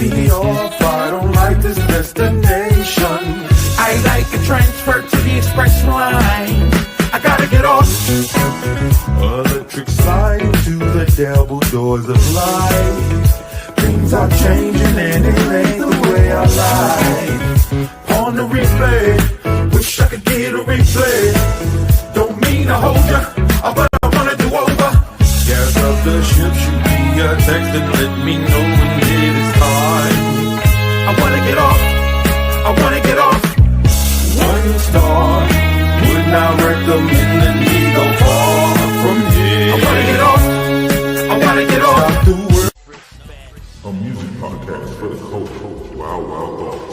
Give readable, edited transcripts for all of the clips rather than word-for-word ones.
me off. I don't like this destination. I like a transfer to the express line. I gotta get off. Electric slide to the devil doors of life. Things are changing and it ain't the way I like. On the replay, wish I could get a replay. Don't mean to hold ya, but I wanna do over. Gas up the ship, shoot me a text and let me know when it is time. I wanna get off, I wanna get off. 1 star, would not recommend that we go far from here. I wanna get off, I wanna get off. Stop the world. A music podcast for the culture. Wild, wild thoughts.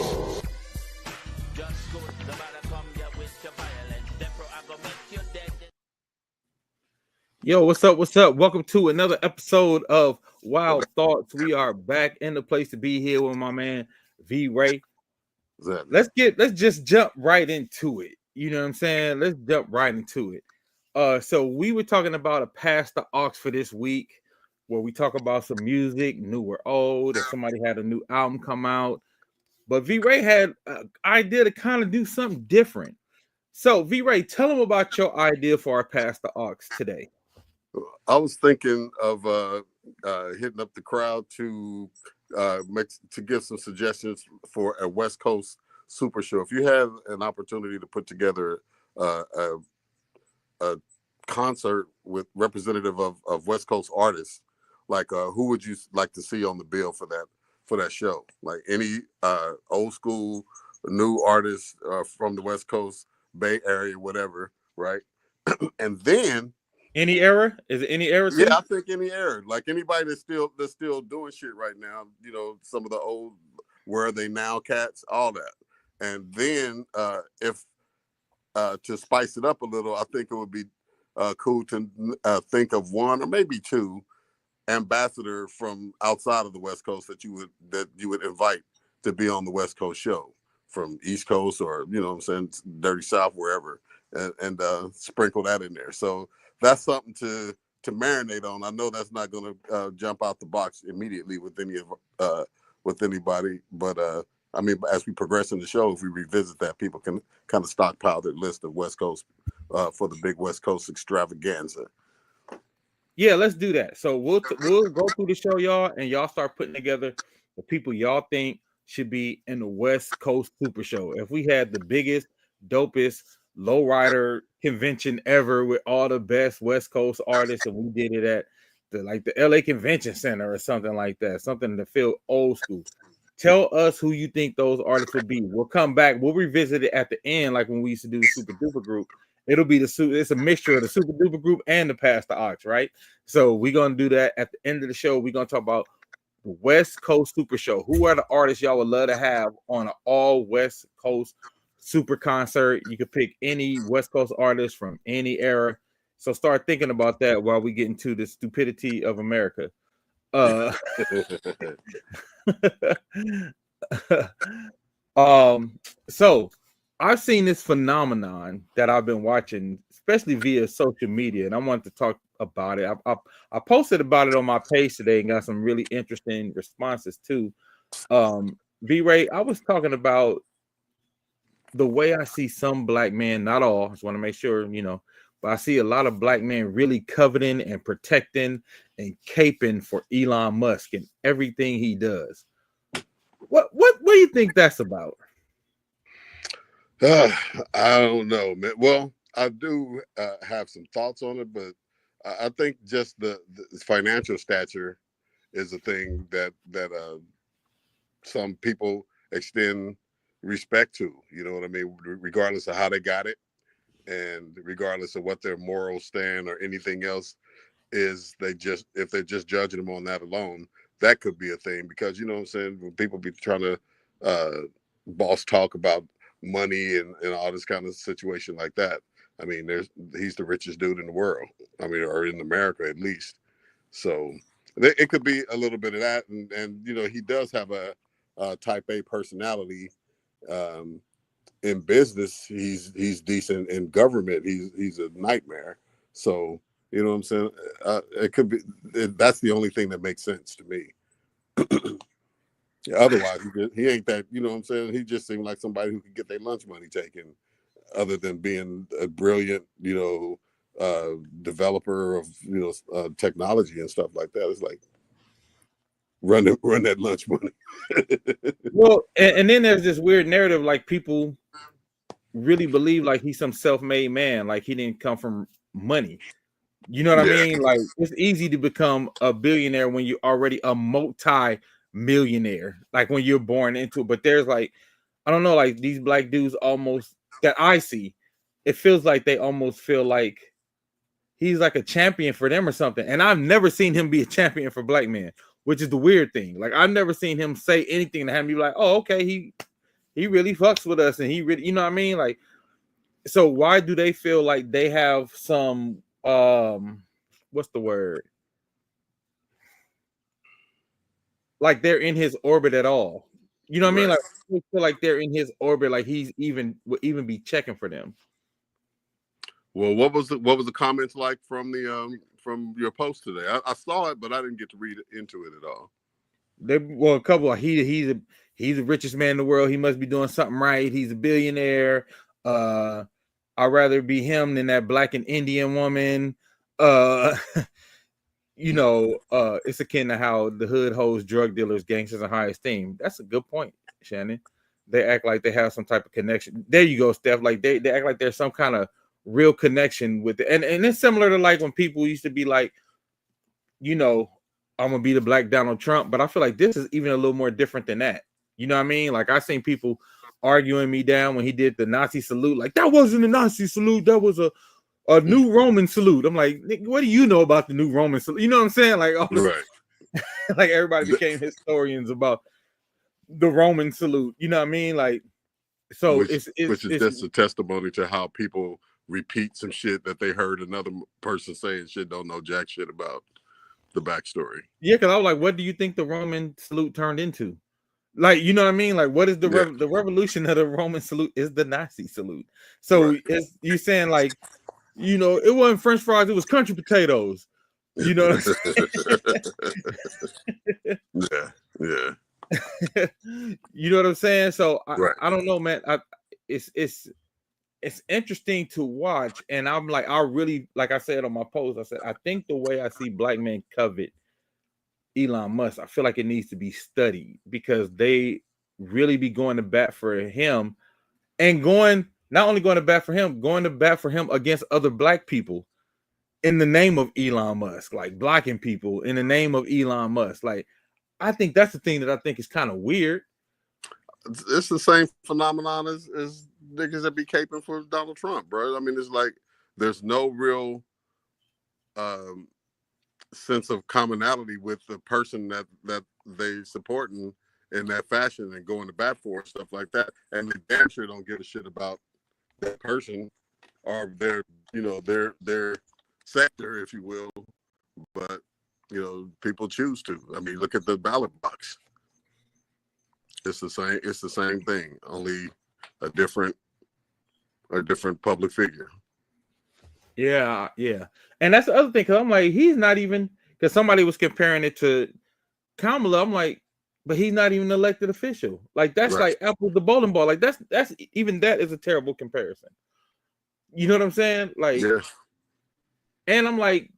Yo, what's up? What's up? Welcome to another episode of Wild Thoughts. We are back in the place to be here with my man V Ray. Let's just jump right into it. You know what I'm saying? Let's jump right into it. So we were talking about a Pass the Aux for this week, where we talk about some music, new or old, if somebody had a new album come out. But V Ray had an idea to kind of do something different. So V Ray, tell them about your idea for our Pass the Aux today. I was thinking of hitting up the crowd to give some suggestions for a West Coast super show. If you have an opportunity to put together a concert with representative of West Coast artists, like who would you like to see on the bill for that show? Like any old school, new artists from the West Coast, Bay Area, whatever, right? And then. Any era? Is it any era? Yeah, I think any era. Like anybody that's still doing shit right now. You know, some of the old Where Are They Now cats, all that. And then if to spice it up a little, I think it would be cool to think of one or maybe two ambassador from outside of the West Coast that you would invite to be on the West Coast show, from East Coast or, you know what I'm saying, Dirty South, wherever, and sprinkle that in there. So that's something to marinate on. I know that's not going to jump out the box immediately with anybody, but I mean, as we progress in the show, if we revisit that, people can kind of stockpile their list of West Coast for the big West Coast extravaganza. Yeah, let's do that. So we'll go through the show, y'all, and y'all start putting together the people y'all think should be in the West Coast Super Show. If we had the biggest, dopest lowrider convention ever with all the best West Coast artists, and we did it at the LA Convention Center or something like that, something to feel old school. Tell us who you think those artists would be. We'll come back. We'll revisit it at the end, like when we used to do the Super Duper Group. It'll be it's a mixture of the Super Duper Group and the Pass the Aux, right? So we're gonna do that at the end of the show. We're gonna talk about the West Coast Super Show. Who are the artists y'all would love to have on an all West Coast super concert? You could pick any West Coast artist from any era. So start thinking about that while we get into the stupidity of America. So I've seen this phenomenon that I've been watching, especially via social media, and I wanted to talk about it. I posted about it on my page today and got some really interesting responses too. V Ray, I was talking about the way I see some black men, not all, I just want to make sure, but I see a lot of black men really coveting and protecting and caping for Elon Musk and everything he does. What do you think that's about? I don't know, man. Well, I do have some thoughts on it, but I think just the financial stature is a thing that some people extend respect to. You know what I mean? Regardless of how they got it, and regardless of what their moral stand or anything else is, if they're just judging them on that alone, that could be a thing. Because you know what I'm saying, when people be trying to boss talk about money and all this kind of situation like that, I mean, he's the richest dude in the world. I mean, or in America at least. So it could be a little bit of that, and he does have a type A personality. In business, he's decent. In government, he's a nightmare. So you know what I'm saying. It could be that's the only thing that makes sense to me. Otherwise, he ain't that. You know what I'm saying? He just seemed like somebody who could get their lunch money taken, other than being a brilliant, developer of technology and stuff like that. It's like run that lunch money. Well, and then there's this weird narrative, like people really believe like he's some self-made man, like he didn't come from money. You know what I mean? Like it's easy to become a billionaire when you're already a multi-millionaire, like when you're born into it. But there's like, I don't know, like these black dudes almost that I see, it feels like they almost feel like he's like a champion for them or something. And I've never seen him be a champion for black men, which is the weird thing. Like I've never seen him say anything to have me like, oh, okay, he really fucks with us, and he really, you know what I mean? Like, so why do they feel like they have some what's the word? Like they're in his orbit at all. You know what I mean? Like they feel like they're in his orbit, like he's would even be checking for them. Well, what was the comments like from the from your post today? I saw it, but I didn't get to read into it at all. A couple of he's the richest man in the world. He must be doing something right. He's a billionaire. I'd rather be him than that black and Indian woman. It's akin to how the hood hoes drug dealers, gangsters, and high esteem. That's a good point, Shannon. They act like they have some type of connection. There you go, Steph. Like they act like there's some kind of real connection with it. And it's similar to like when people used to be like, I'm gonna be the black Donald Trump, but I feel like this is even a little more different than that. You know what I mean? Like I seen people arguing me down when he did the Nazi salute. Like that wasn't a Nazi salute. That was a new Roman salute. I'm like, what do you know about the new Roman salute? You know what I'm saying? Like, like everybody became historians about the Roman salute. You know what I mean? Like, so which is just a testimony to how people repeat some shit that they heard another person say and shit don't know jack shit about the backstory. Yeah, because I was like, what do you think the Roman salute turned into? Like, you know what I mean? Like, what is the revolution of the Roman salute is the Nazi salute. So you're saying like, it wasn't French fries, it was country potatoes. You know what I'm saying? Yeah. You know what I'm saying? So I don't know, man. It's interesting to watch, and I'm like, I really, like I said on my post, I said I think the way I see black men covet Elon Musk, I feel like it needs to be studied because they really be going to bat for him and not only going to bat for him, going to bat for him against other black people in the name of Elon Musk, like blocking people in the name of Elon Musk. Like, I think that's the thing that I think is kind of weird. It's the same phenomenon as niggas that be caping for Donald Trump, bro. I mean, it's like there's no real sense of commonality with the person that they supporting in that fashion and going to bat for and stuff like that, and they damn sure don't give a shit about that person or their sector, if you will. But people choose to. I mean, look at the ballot box. It's the same thing, only a different public figure. Yeah. And that's the other thing, because I'm like, he's not even, because somebody was comparing it to Kamala. I'm like, but he's not even an elected official. Like that's like apples to bowling ball. Like that's even that is a terrible comparison. You know what I'm saying? Like, and I'm like,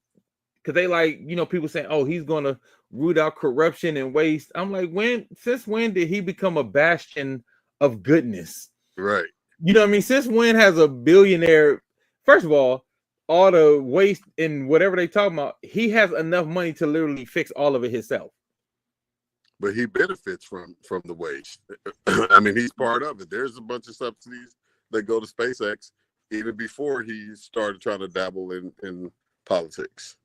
because they like, people saying, oh, he's gonna root out corruption and waste. I'm like, since when did he become a bastion of goodness? Right. You know what I mean? Since when has a billionaire, first of all the waste and whatever they talking about, he has enough money to literally fix all of it himself. But he benefits from the waste. I mean, he's part of it. There's a bunch of subsidies that go to SpaceX even before he started trying to dabble in politics.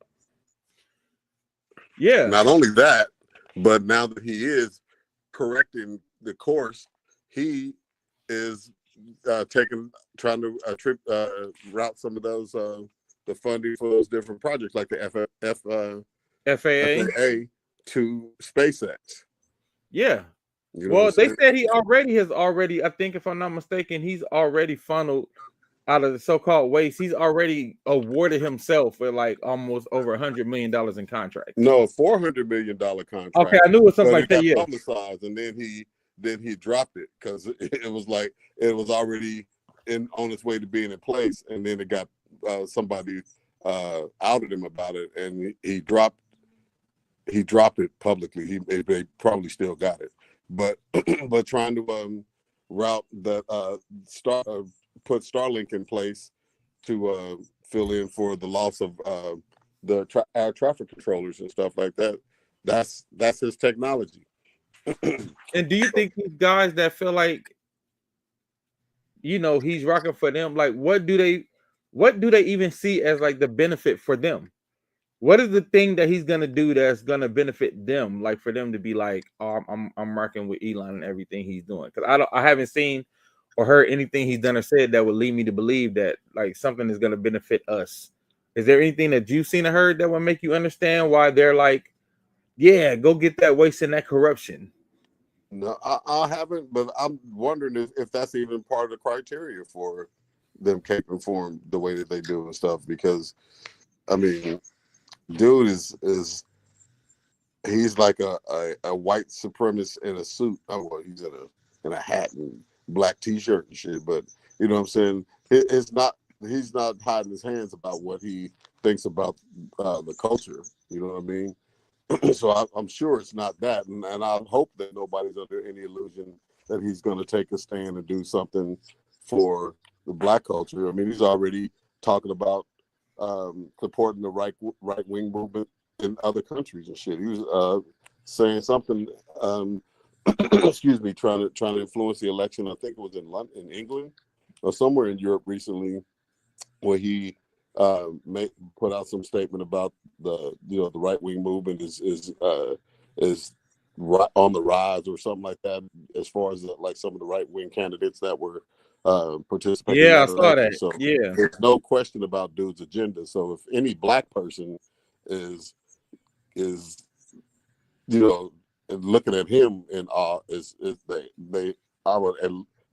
Yeah. Not only that, but now that he is correcting the course, he is trying to route some of those the funding for those different projects, like the FAA to SpaceX. Yeah. Well, they said he has already, I think if I'm not mistaken, he's already funneled out of the so-called waste, he's already awarded himself with like almost over $100 million in contracts. No, $400 million Okay, contract. I knew it was something But like it that. got Yeah. publicized, and then he dropped it because it was like it was already on its way to being in place, and then it got somebody outed him about it, and he dropped it publicly. They probably still got it, but but trying to route that put Starlink in place to fill in for the loss of the air traffic controllers and stuff like that. That's his technology. And do you think these guys that feel like, you know, he's rocking for them, like what do they even see as like the benefit for them? What is the thing that he's gonna do that's gonna benefit them, like for them to be like, oh, I'm rocking with Elon and everything he's doing? Because I haven't seen or heard anything he's done or said that would lead me to believe that like something is gonna benefit us. Is there anything that you've seen or heard that would make you understand why they're like, yeah, go get that waste and that corruption? No, I haven't, but I'm wondering if that's even part of the criteria for them caping for him the way that they do and stuff. Because I mean, dude is he's like a white supremacist in a suit. Oh, well, he's in a hat and black t-shirt and shit. But you know what I'm saying? It's not. He's not hiding his hands about what he thinks about the culture. You know what I mean? So I'm sure it's not that, and I hope that nobody's under any illusion that he's going to take a stand and do something for the black culture. I mean, he's already talking about supporting the right wing movement in other countries and shit. He was saying something, excuse me, trying to influence the election. I think it was in London, in England, or somewhere in Europe recently, where he put out some statement about the right wing movement is on the rise or something like that, as far as like some of the right wing candidates that were participating in Yeah, I that saw election. that. So Yeah. there's no question about dude's agenda. So if any black person is looking at him in awe, is they I would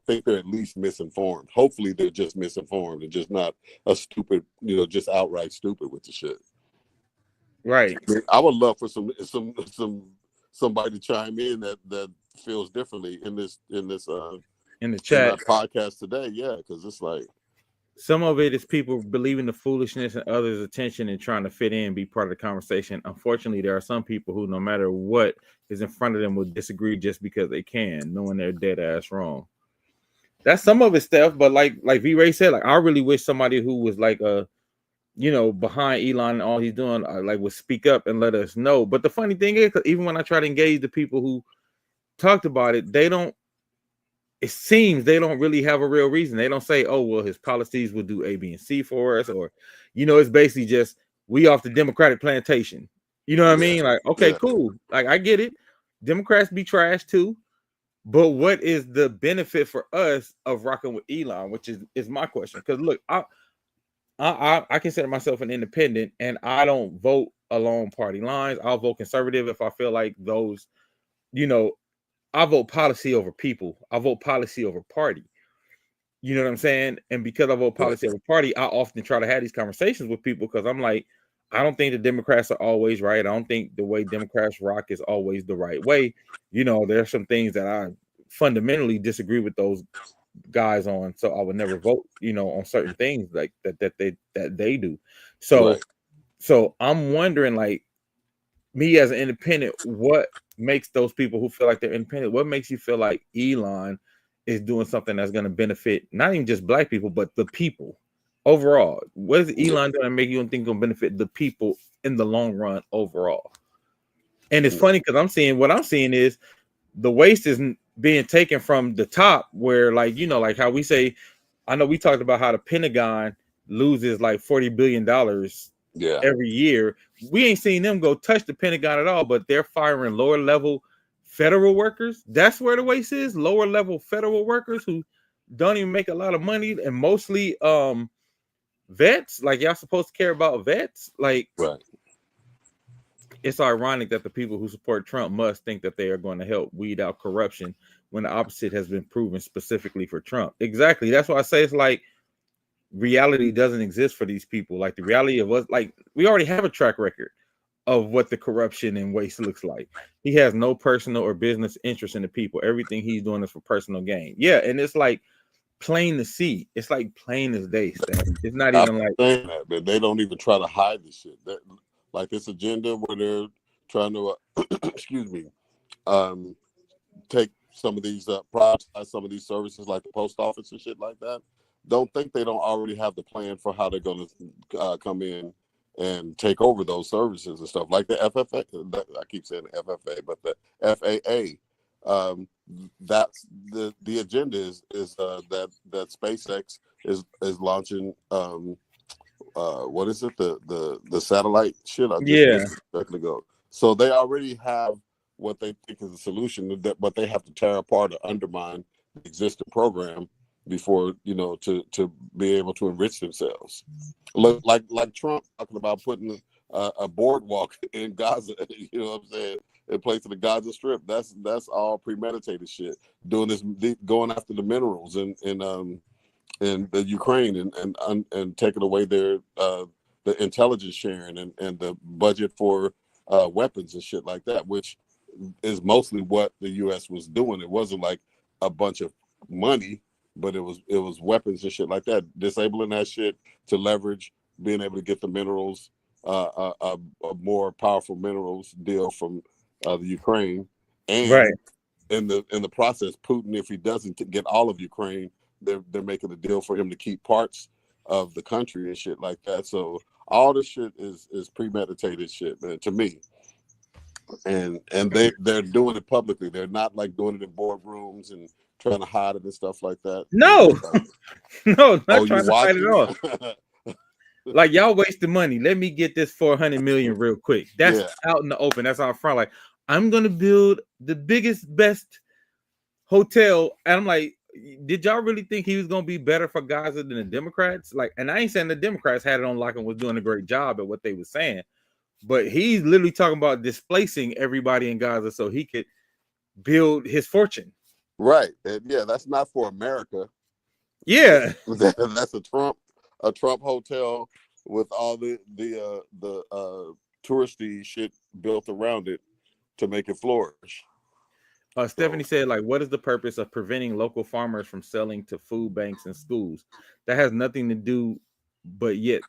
think they're at least misinformed. Hopefully they're just misinformed and just not a stupid, just outright stupid with the shit. Right. I would love for somebody to chime in that feels differently in this In the in chat. our podcast today. Yeah, because it's like Some of it is people believing the foolishness and others' attention and trying to fit in, be part of the conversation. Unfortunately, there are some people who, no matter what is in front of them, will disagree just because they can, knowing they're dead ass wrong. That's some of it stuff, but like V Ray said, like I really wish somebody who was like behind Elon and all he's doing, like would speak up and let us know. But the funny thing is, 'cause even when I try to engage the people who talked about it, it seems they don't really have a real reason. They don't say, oh, well, his policies will do A, B, and C for us, or it's basically just we off the Democratic plantation. You know what I mean? Like, okay, cool. Like, I get it. Democrats be trash too. But what is the benefit for us of rocking with Elon, which is my question? Because look, I consider myself an independent, and I don't vote along party lines. I'll vote conservative if I feel like those, I vote policy over people. I vote policy over party. You know what I'm saying? And because I vote policy over party, I often try to have these conversations with people because I'm like, I don't think the Democrats are always right. I don't think the way Democrats rock is always the right way. There's some things that I fundamentally disagree with those guys on. So I would never vote, on certain things like that they do. So I'm wondering, like, me as an independent, what makes those people who feel like they're independent, what makes you feel like Elon is doing something that's going to benefit not even just black people, but the people overall? What is Elon going to make you think going to benefit the people in the long run overall? And it's funny because what I'm seeing is the waste is being taken from the top, where like how we say, I know we talked about how the Pentagon loses like $40 billion every year. We ain't seen them go touch the Pentagon at all, but they're firing lower level federal workers. That's where the waste is. Lower level federal workers who don't even make a lot of money, and mostly vets. Like, y'all supposed to care about vets. Like, it's ironic that the people who support Trump must think that they are going to help weed out corruption when the opposite has been proven specifically for Trump. Exactly. That's why I say it's like reality doesn't exist for these people. Like the reality of us, like we already have a track record of what the corruption and waste looks like. He has no personal or business interest in the people. Everything he's doing is for personal gain. Yeah, and it's like plain to see. It's like plain as day, Stan. It's not I'm even like saying that, but they don't even try to hide this shit. That, like this agenda where they're trying to, excuse me, take some of these, privatize some of these services like the post office and shit like that. Don't think they don't already have the plan for how they're going to come in and take over those services and stuff like the FFA. I keep saying the FFA, but the FAA. That's the agenda is that SpaceX is launching. What is it? The satellite shit I just yeah, mentioned a second ago. So they already have what they think is the solution, but they have to tear apart or undermine the existing program before to be able to enrich themselves. Look like Trump talking about putting a boardwalk in Gaza. You know what I'm saying? In place of the Gaza Strip. That's all premeditated shit. Doing this, going after the minerals in the Ukraine and taking away their the intelligence sharing and the budget for weapons and shit like that, which is mostly what the U.S. was doing. It wasn't like a bunch of money, but it was weapons and shit like that. Disabling that shit to leverage being able to get the minerals, a more powerful minerals deal from the Ukraine, right. and in the process, Putin, if he doesn't get all of Ukraine, they're making a deal for him to keep parts of the country and shit like that. So all this shit is premeditated shit, man, to me. And they're doing it publicly. They're not like doing it in boardrooms and trying to hide it and stuff like that. No, no, not You trying to fight it watching? off. Like y'all wasting money. Let me get this 400 million real quick. That's Yeah. out in the open. That's out front. Like I'm gonna build the biggest, best hotel. And I'm like, did y'all really think he was gonna be better for Gaza than the Democrats? Like, and I ain't saying the Democrats had it on lock and was doing a great job at what they were saying, but he's literally talking about displacing everybody in Gaza so he could build his fortune. Right. And yeah, that's not for America. Yeah. That's a Trump hotel with all the touristy shit built around it to make it flourish. Stephanie said, like, what is the purpose of preventing local farmers from selling to food banks and schools? That has nothing to do, but yet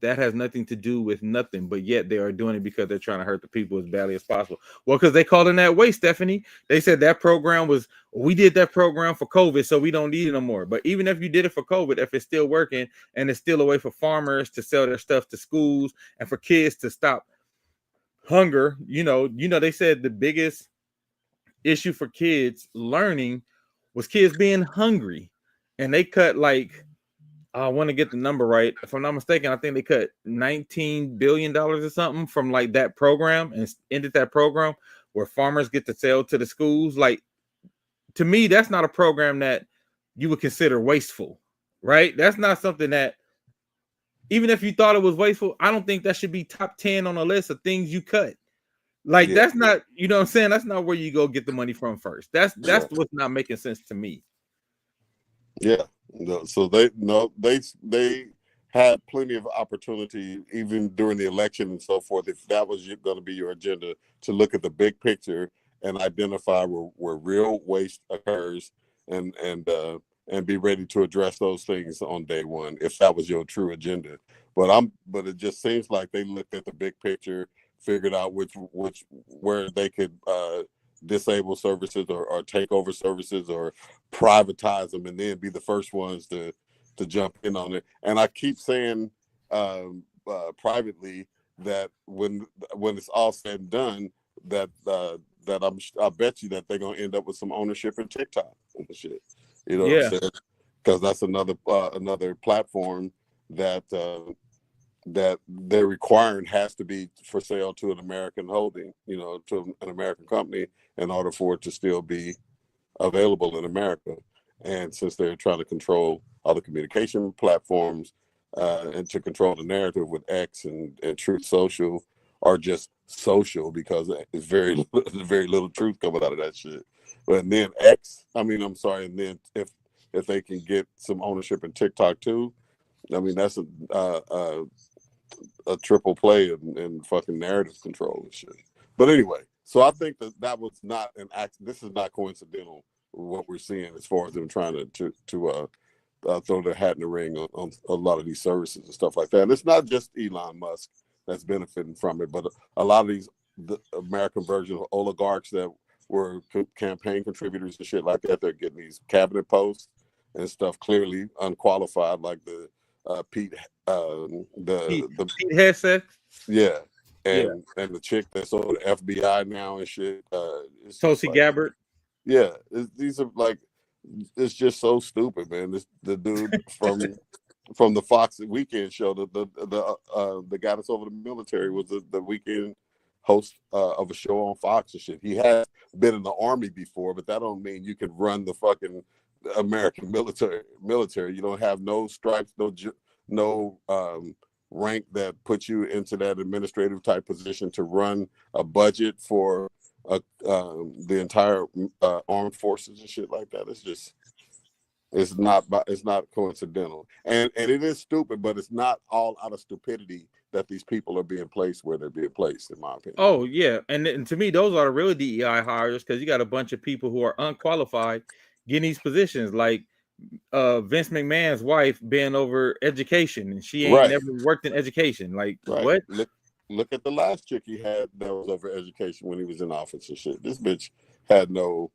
that has nothing to do with nothing, but yet they are doing it because they're trying to hurt the people as badly as possible. Well, because they called in that waste, Stephanie. They said that program we did that program for COVID, so we don't need it no more. But even if you did it for COVID, if it's still working and it's still a way for farmers to sell their stuff to schools and for kids to stop hunger, they said the biggest issue for kids learning was kids being hungry, and they cut like I want to get the number right. If I'm not mistaken, I think they cut $19 billion or something from like that program and ended that program where farmers get to sell to the schools. Like, to me, that's not a program that you would consider wasteful, right? That's not something that, even if you thought it was wasteful, I don't think that should be top 10 on a list of things you cut. Like, that's not, you know what I'm saying? That's not where you go get the money from first. That's what's not making sense to me. Yeah. No, so they had plenty of opportunity even during the election and so forth. If that was going to be your agenda, to look at the big picture and identify where real waste occurs and be ready to address those things on day one, if that was your true agenda. But it just seems like they looked at the big picture, figured out where they could disable services or take over services or privatize them and then be the first ones to jump in on it. And I keep saying privately that when it's all said and done, that I bet you that they're gonna end up with some ownership in TikTok and shit. You know what I'm saying? Because that's another platform that they're requiring has to be for sale to an American holding, to an American company in order for it to still be available in America. And since they're trying to control all the communication platforms and to control the narrative with X and Truth Social, or just social, because it's very little truth coming out of that shit. But then and then if they can get some ownership in TikTok too, I mean, that's a triple play and fucking narrative control and shit. But anyway, so I think that was not an act. This is not coincidental with what we're seeing as far as them trying to throw their hat in the ring on a lot of these services and stuff like that. And it's not just Elon Musk that's benefiting from it, but a lot of the American version of oligarchs that were campaign contributors and shit like that, they're getting these cabinet posts and stuff clearly unqualified, like the Pete Pete Hegseth. Yeah. And the chick that's on the FBI now and shit. Tulsi Gabbard. Yeah, these are like, it's just so stupid, man. The dude from the Fox Weekend show, the guy that's over the military, was the weekend host of a show on Fox and shit. He has been in the army before, but that don't mean you can run the fucking American military. You don't have no stripes, no rank that puts you into that administrative type position to run a budget for the entire armed forces and shit like that. It's not coincidental, and it is stupid, but it's not all out of stupidity that these people are being placed where they're being placed, in my opinion. Oh yeah, and to me, those are the real DEI hires, because you got a bunch of people who are unqualified getting these positions, like Vince McMahon's wife being over education, and she ain't never worked in education. Like what? Look at the last chick he had that was over education when he was in office and shit. This bitch had no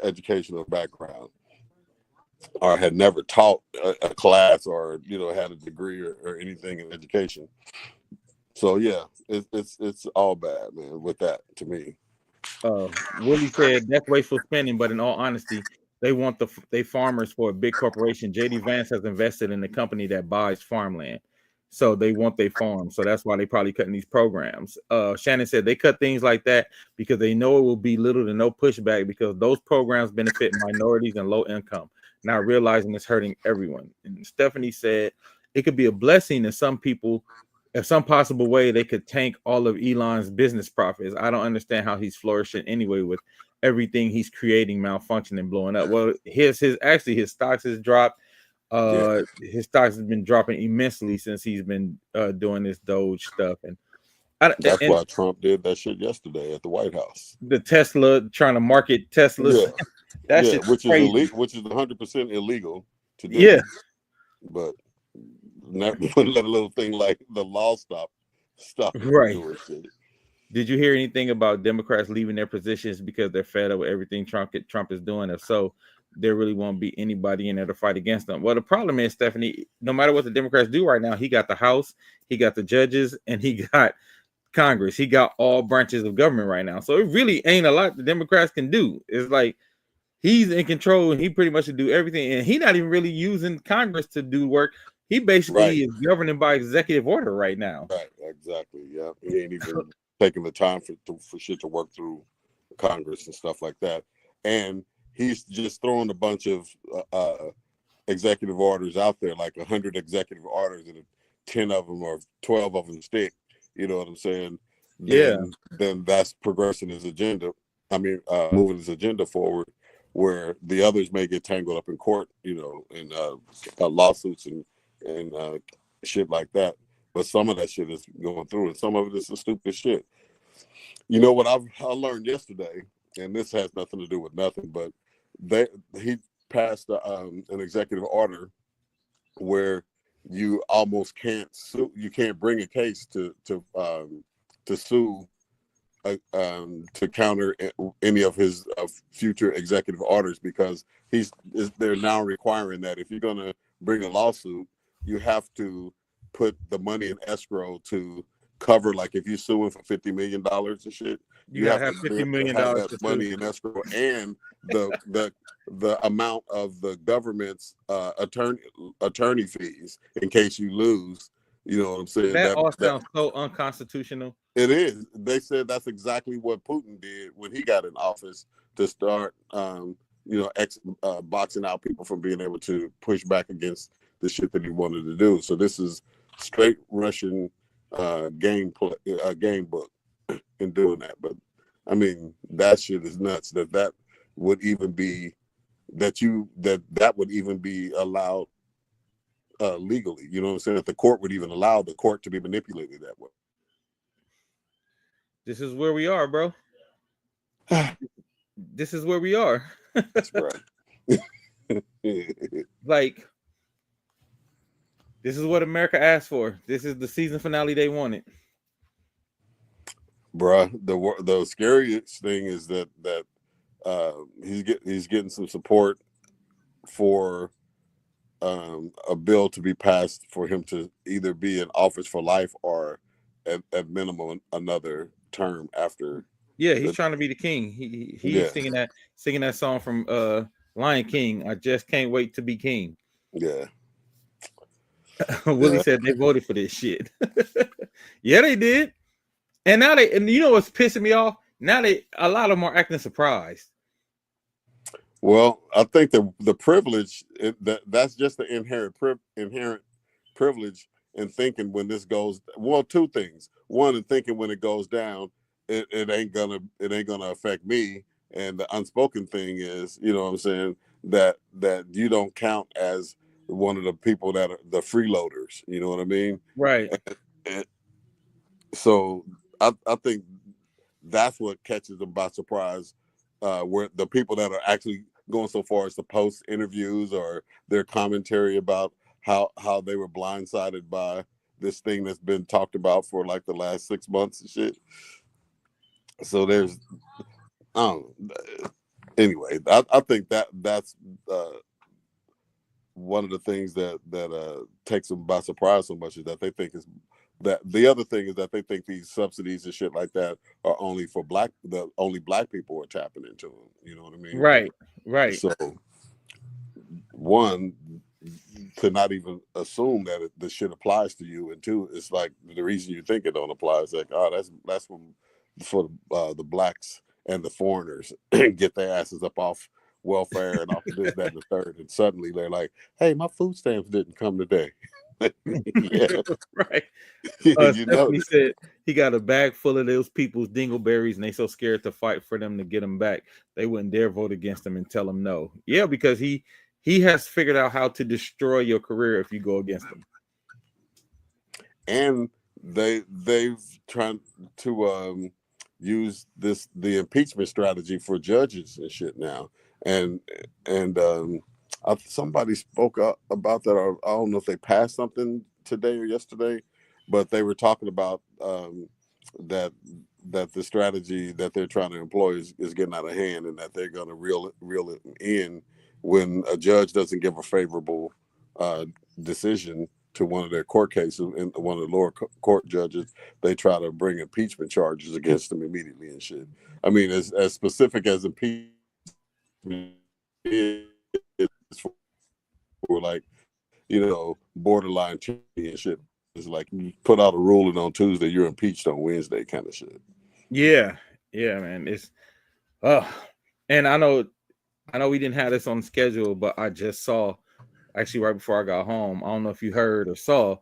educational background, or had never taught a class, or had a degree or anything in education. So yeah, it's all bad, man, with that, to me. Willie said that's wasteful spending, but in all honesty, they want they farmers for a big corporation. JD Vance has invested in the company that buys farmland, so they want their farm. So that's why they probably cutting these programs. Shannon said they cut things like that because they know it will be little to no pushback, because those programs benefit minorities and low income, not realizing it's hurting everyone. And Stephanie said it could be a blessing to some people. If some possible way they could tank all of Elon's business profits. I don't understand how he's flourishing anyway with everything he's creating malfunctioning, blowing up. Well, his stocks has dropped. His stocks has been dropping immensely since he's been doing this Doge stuff. And that's why Trump did that shit yesterday at the White House. The Tesla, trying to market Teslas. Which is illegal, which is 100% illegal to do. Yeah, but never let a little thing like the law stop right. Doing shit. Did you hear anything about Democrats leaving their positions because they're fed up with everything Trump is doing? If so, there really won't be anybody in there to fight against them. Well, the problem is, Stephanie, no matter what the Democrats do right now, he got the House, he got the judges, and he got Congress. He got all branches of government right now. So it really ain't a lot the Democrats can do. It's like he's in control and he pretty much should do everything. And he's not even really using Congress to do work. He basically is governing by executive order right now. Right, exactly. Yeah, he ain't even taking the time for shit to work through Congress and stuff like that. And he's just throwing a bunch of executive orders out there, like 100 executive orders, and 10 of them or 12 of them stick. You know what I'm saying? Then that's progressing his agenda. I mean, moving his agenda forward, where the others may get tangled up in court, in lawsuits and shit like that. But some of that shit is going through, and some of it is the stupid shit. You know what I learned yesterday, and this has nothing to do with nothing, but he passed an executive order where you almost can't sue. You can't bring a case to sue to counter any of his future executive orders, because they're now requiring that if you're going to bring a lawsuit, you have to put the money in escrow to cover, like if you're suing for $50 million and shit, you have to have $50 million that money in escrow, and the amount of the government's attorney fees in case you lose. You know what I'm saying? That all sounds so unconstitutional. It is. They said that's exactly what Putin did when he got in office, to start boxing out people from being able to push back against the shit that he wanted to do. So this is straight Russian game book in doing that. But I mean, that shit is nuts. That would even be allowed legally. You know what I'm saying? If the court would even allow the court to be manipulated that way. This is where we are, bro. This is where we are. That's right. Like, this is what America asked for. This is the season finale they wanted. Bruh, the scariest thing is that he's getting some support for a bill to be passed for him to either be in office for life or at minimum another term after. Yeah, he's trying to be the king. He's singing that song from Lion King. I just can't wait to be king. Yeah. Willie said they voted for this shit. Yeah, they did. And now and you know what's pissing me off? Now a lot of them are acting surprised. Well, I think the privilege that's just the inherent privilege in thinking when this goes. Well, two things. One, in thinking when it goes down, it ain't gonna affect me. And the unspoken thing is, you know what I'm saying, that you don't count as one of the people that are the freeloaders. You know what I mean? Right. And so I think that's what catches them by surprise, where the people that are actually going so far as to post interviews or their commentary about how they were blindsided by this thing that's been talked about for like the last 6 months and shit. So there's, anyway, I think that's one of the things that takes them by surprise so much is that they think is that the other thing is that they think these subsidies and shit like that are only for only black people are tapping into them. You know what I mean? Right. So one, to not even assume that this shit applies to you, and two, it's like the reason you think it don't apply is like, oh, that's for the blacks and the foreigners get their asses up off welfare and off of this, that, and the third, and suddenly they're like, hey, my food stamps didn't come today. Yeah. Right. You know, Stephanie said he got a bag full of those people's dingleberries and they so scared to fight for them to get them back they wouldn't dare vote against him and tell him no. Yeah, because he has figured out how to destroy your career if you go against him. And they've tried to use the impeachment strategy for judges and shit now. And somebody spoke up about that. I don't know if they passed something today or yesterday, but they were talking about that the strategy that they're trying to employ is getting out of hand, and that they're going to reel it in when a judge doesn't give a favorable decision to one of their court cases, and one of the lower court judges, they try to bring impeachment charges against them immediately and shit. I mean, as specific as impeachment is for like, you know, borderline and shit. It's like you put out a ruling on Tuesday, you're impeached on Wednesday kind of shit. Yeah, man. It's and I know we didn't have this on schedule, but I just saw actually right before I got home. I don't know if you heard or saw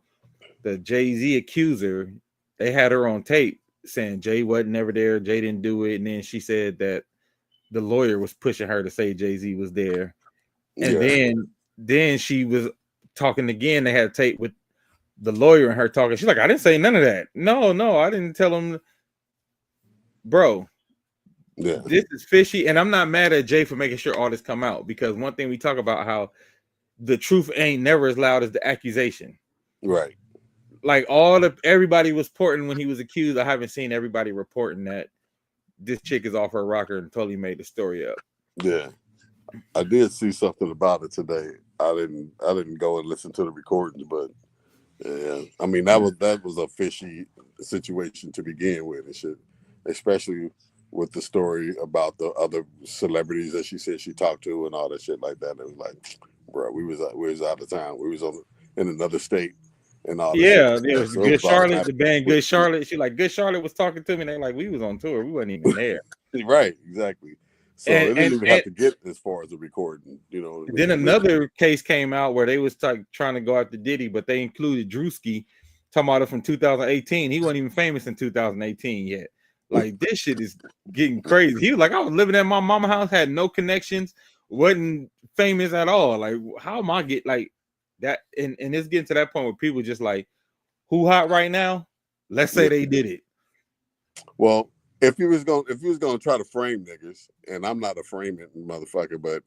the Jay-Z accuser. They had her on tape saying Jay wasn't never there, Jay didn't do it, and then she said that the lawyer was pushing her to say Jay-Z was there. And then she was talking again. They had a tape with the lawyer and her talking. She's like, I didn't say none of that. No, I didn't tell him. Bro, this is fishy. And I'm not mad at Jay for making sure all this come out, because one thing we talk about how the truth ain't never as loud as the accusation. Right. Like everybody was reporting when he was accused. I haven't seen everybody reporting that this chick is off her rocker and totally made the story up. Yeah. I did see something about it today. I didn't go and listen to the recordings, but yeah, I mean that was a fishy situation to begin with and shit, especially with the story about the other celebrities that she said she talked to and all that shit like that. It was like, bro, we was out of town. We was in another state and all that. Yeah, shit. It was Good Charlotte, the band Good Charlotte. She like Good Charlotte was talking to me, and they like we was on tour. We wasn't even there. Right, exactly. So it didn't even have to get as far as the recording, you know. Then another case came out where they was trying to go after Diddy, but they included Drewski, talking about it from 2018. He wasn't even famous in 2018 yet. Like, this shit is getting crazy. He was like, I was living at my mama's house, had no connections, wasn't famous at all. Like, how am I like? That and it's getting to that point where people just like, who hot right now? Let's say Yeah. they did it. Well, if you was gonna try to frame niggas, and I'm not a framing motherfucker, but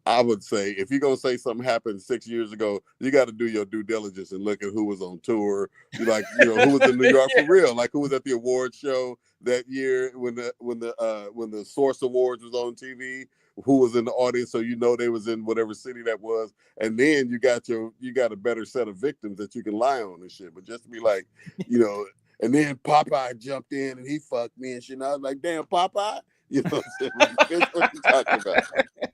I would say if you're gonna say something happened 6 years ago, you got to do your due diligence and look at who was on tour. You like, who was in New York for real, like who was at the award show that year when the Source Awards was on TV, who was in the audience, so they was in whatever city that was, and then you got a better set of victims that you can lie on and shit. But just to be like, and then Popeye jumped in and he fucked me and shit. And I was like, damn, Popeye. You know what I'm saying? Bitch, what you talking about?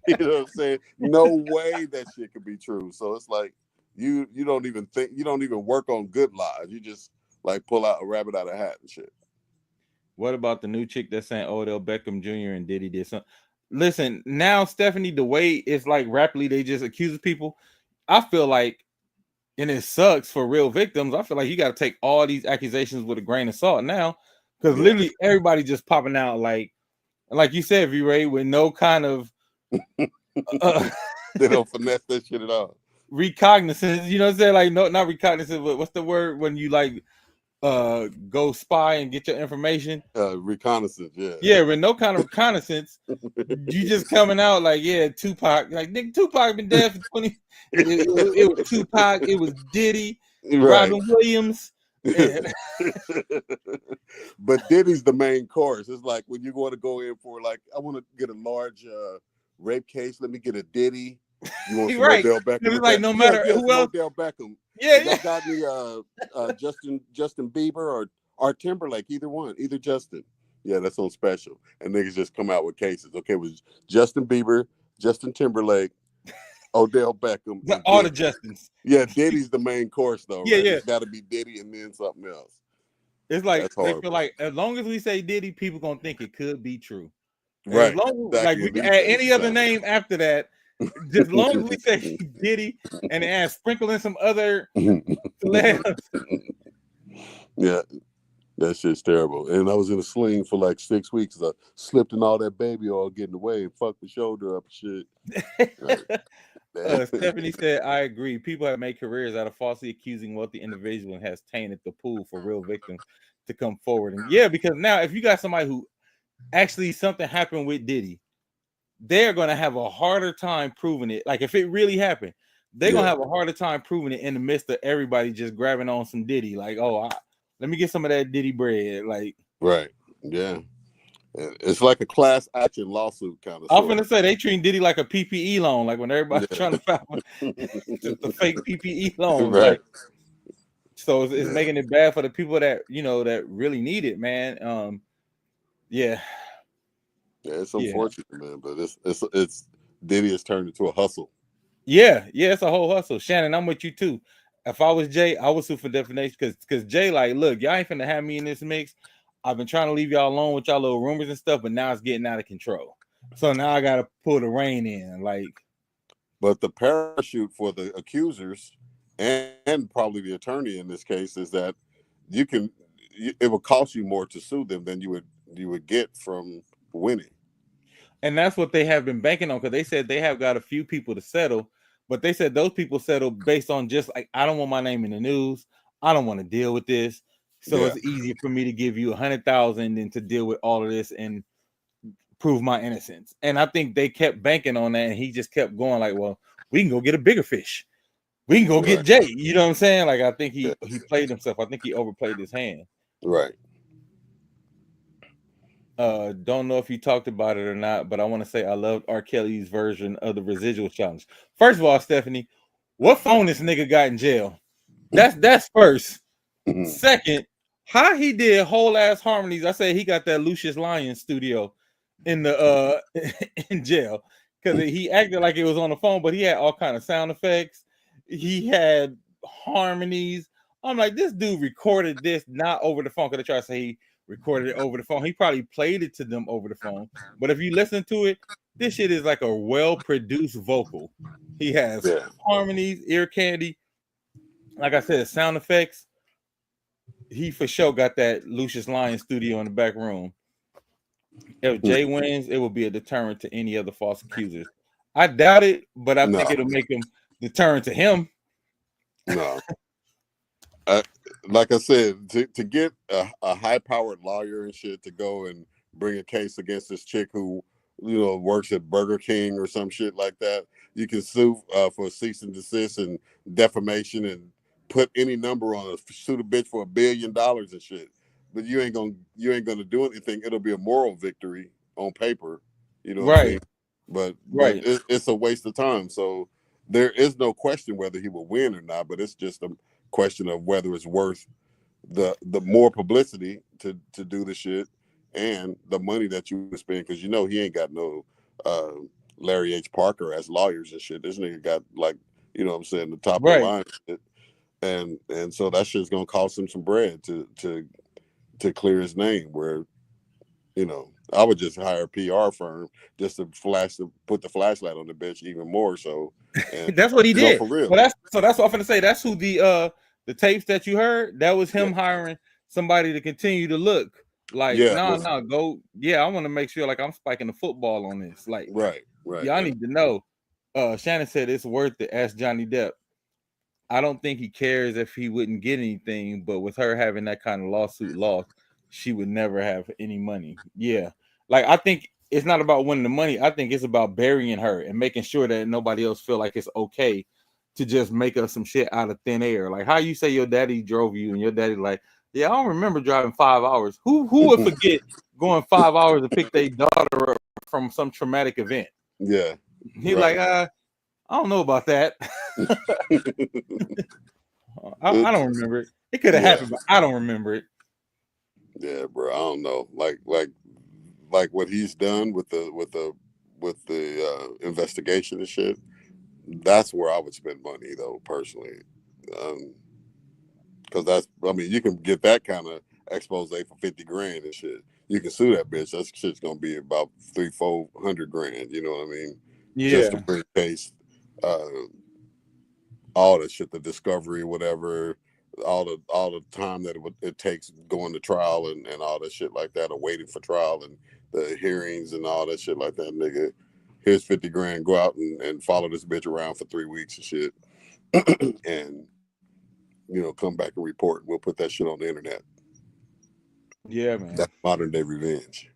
You know what I'm saying? No way that shit could be true. So it's like you don't even think, you don't even work on good lies. You just like pull out a rabbit out of a hat and shit. What about the new chick that's saying Odell Beckham Jr. and Diddy did something? Listen, now Stephanie, the way it's like rapidly they just accuse people. I feel like, and it sucks for real victims. I feel like you got to take all these accusations with a grain of salt now, because literally everybody just popping out like you said, V-Ray, with no kind of they don't finesse that shit at all. Recognizance, you know what I'm saying? Like, no, not recognizance, but what's the word when you like go spy and get your information? Reconnaissance, yeah. Yeah, with no kind of reconnaissance, you just coming out like, yeah, Tupac. Like, nigga, Tupac been dead for 20. It was Tupac, it was Diddy, right. Robin Williams. But Diddy's the main course. It's like when you want to go in for like, I want to get a large rape case. Let me get a Diddy. You want some Right. Odell Beckham? It's like no matter who else. Odell Beckham. Yeah, y'all got me Justin Bieber or Timberlake. Either Justin. Yeah, that's on special. And niggas just come out with cases. Okay, it was Justin Bieber, Justin Timberlake, Odell Beckham. All the Justins. Yeah, Diddy's the main course though. Yeah, right? yeah. It's got to be Diddy and then something else. It's like they feel like as long as we say Diddy, people gonna think it could be true. Right. As long as, exactly. like we can add any other name after that, just as long as we say Diddy and add sprinkle in some other celebs. Yeah, that shit's terrible. And I was in a sling for like 6 weeks. I slipped in all that baby oil getting away and fucked the shoulder up and shit. Stephanie said, I agree. People have made careers out of falsely accusing wealthy individuals and has tainted the pool for real victims to come forward. And yeah, because now if you got somebody who actually something happened with Diddy, they're gonna have a harder time proving it. Like if it really happened, they're gonna have a harder time proving it in the midst of everybody just grabbing on some Diddy. Like, let me get some of that Diddy bread. Like, right, yeah. It's like a class action lawsuit kind of. I'm gonna say they treat Diddy like a PPE loan, like when everybody's trying to file the fake PPE loans, right. like. So it's making it bad for the people that that really need it, man. Yeah, it's unfortunate, man, but it's Diddy has turned into a hustle. Yeah, it's a whole hustle. Shannon, I'm with you too. If I was Jay, I would sue for defamation because Jay, like, look, y'all ain't finna have me in this mix. I've been trying to leave y'all alone with y'all little rumors and stuff, but now it's getting out of control. So now I gotta pull the rein in, like. But the parachute for the accusers and probably the attorney in this case is that it will cost you more to sue them than you would get from winning. And that's what they have been banking on, because they said they have got a few people to settle, but they said those people settle based on just like, I don't want my name in the news. I don't want to deal with this. So it's easier for me to give you 100,000 than to deal with all of this and prove my innocence. And I think they kept banking on that, and he just kept going like, well, we can go get a bigger fish. We can go get Jay. You know what I'm saying? Like, I think he played himself. I think he overplayed his hand. Right. Don't know if you talked about it or not, but I want to say I loved R. Kelly's version of the residual challenge. First of all, Stephanie, what phone this nigga got in jail? That's first. Second, how he did whole ass harmonies. I say he got that Lucius Lyon studio in the in jail, because he acted like it was on the phone, but he had all kind of sound effects. He had harmonies. I'm like, this dude recorded this not over the phone, because they try to say he recorded it over the phone. He probably played it to them over the phone. But if you listen to it, this shit is like a well-produced vocal. He has harmonies, ear candy. Like I said, sound effects. He for sure got that Lucius Lyon studio in the back room. If Jay wins, it will be a deterrent to any other false accusers. I doubt it, but I think it'll make him deterrent to him. No. I, like I said, to get a high powered lawyer and shit to go and bring a case against this chick who, works at Burger King or some shit like that, you can sue for cease and desist and defamation and put any number on it, sue the bitch for $1 billion and shit. But you ain't gonna do anything. It'll be a moral victory on paper. You know what I Right, mean? But right, it's a waste of time. So there is no question whether he will win or not. But it's just a question of whether it's worth the more publicity to do the shit and the money that you would spend, because he ain't got no uh, Larry H. Parker as lawyers and shit. This nigga got, like, what I'm saying, the top of the right. line shit. And so that shit's gonna cost him some bread to clear his name. Where I would just hire a PR firm just to put the flashlight on the bitch even more so, and That's what he go did. for real. So that's what I'm gonna say. That's who the tapes that you heard. That was Yeah, him hiring somebody to continue to look. Like, yeah, no, no, go. Yeah, I want to make sure like I'm spiking the football on this. Like, right, yeah, I and need to know. Shannon said it's worth it. Ask Johnny Depp. I don't think he cares if he wouldn't get anything, but with her having that kind of lawsuit loss, she would never have any money. Yeah. Like, I think it's not about winning the money. I think it's about burying her and making sure that nobody else feel like it's okay to just make up some shit out of thin air. Like how you say your daddy drove you and your daddy like, yeah, I don't remember driving 5 hours. Who would forget going 5 hours to pick their daughter up from some traumatic event? yeah, He like, right. I don't know about that. I don't remember it. It could have Yeah, happened, but I don't remember it. yeah, bro. I don't know, like what he's done with the investigation and shit. That's where I would spend money, though, personally, because I mean, you can get that kind of expose for 50 grand and shit. You can sue that bitch. That shit's gonna be about 300-400 grand. You know what I mean? Just to Yeah, bring case, uh, all the shit, the discovery, whatever, all the time that it takes going to trial and all that shit like that, or waiting for trial and the hearings and all that shit like that, nigga. Here's 50 grand. Go out and follow this bitch around for 3 weeks and shit, and come back and report. We'll put that shit on the internet. yeah, man. That's modern day revenge.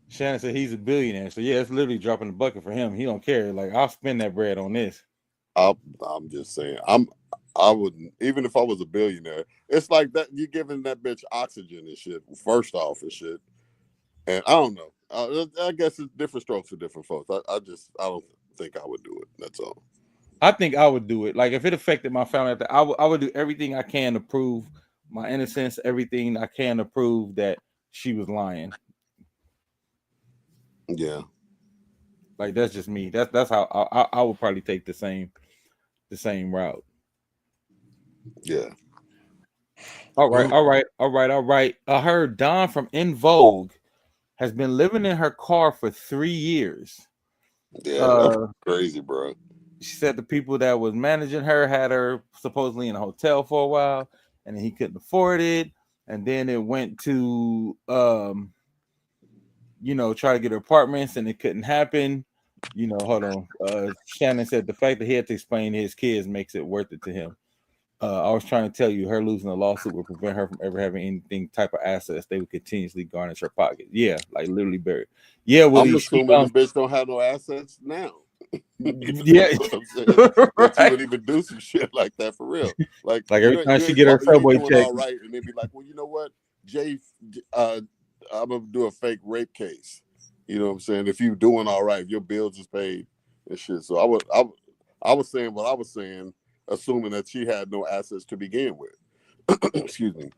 Shannon said he's a billionaire, so yeah, it's literally dropping the bucket for him. He don't care. Like I'll spend that bread on this. I'm just saying. I wouldn't, even if I was a billionaire. It's like that. You giving that bitch oxygen and shit. First off and shit. And I don't know. I guess it's different strokes for different folks. I don't think I would do it. That's all. I think I would do it. Like if it affected my family, I would do everything I can to prove my innocence, everything I can to prove that she was lying. Yeah. Like that's just me. That's how I would probably take the same route. Yeah. All right, all right, all right, all right. I heard Dawn from In Vogue has been living in her car for 3 years. Yeah. That's Uh, crazy, bro. she said the people that was managing her had her supposedly in a hotel for a while, and then he couldn't afford it, and then it went to try to get her apartments, and it couldn't happen. Hold on. Shannon said the fact that he had to explain to his kids makes it worth it to him. I was trying to tell you, her losing a lawsuit would prevent her from ever having anything type of assets. They would continuously garnish her pocket. Yeah, like literally buried. Yeah, I'm Willie. She assuming the bitch don't have no assets now. You yeah, know what I'm saying? That you right. would even do some shit like that for real. Like Like you every ain't time you she ain't get her you ain't subway doing check. all right, and they'd be like, well, you know what, Jay, I'm gonna do a fake rape case. You know what I'm saying? If you doing all right, if your bills is paid and shit. So I was saying what I was saying, assuming that she had no assets to begin with. Excuse me.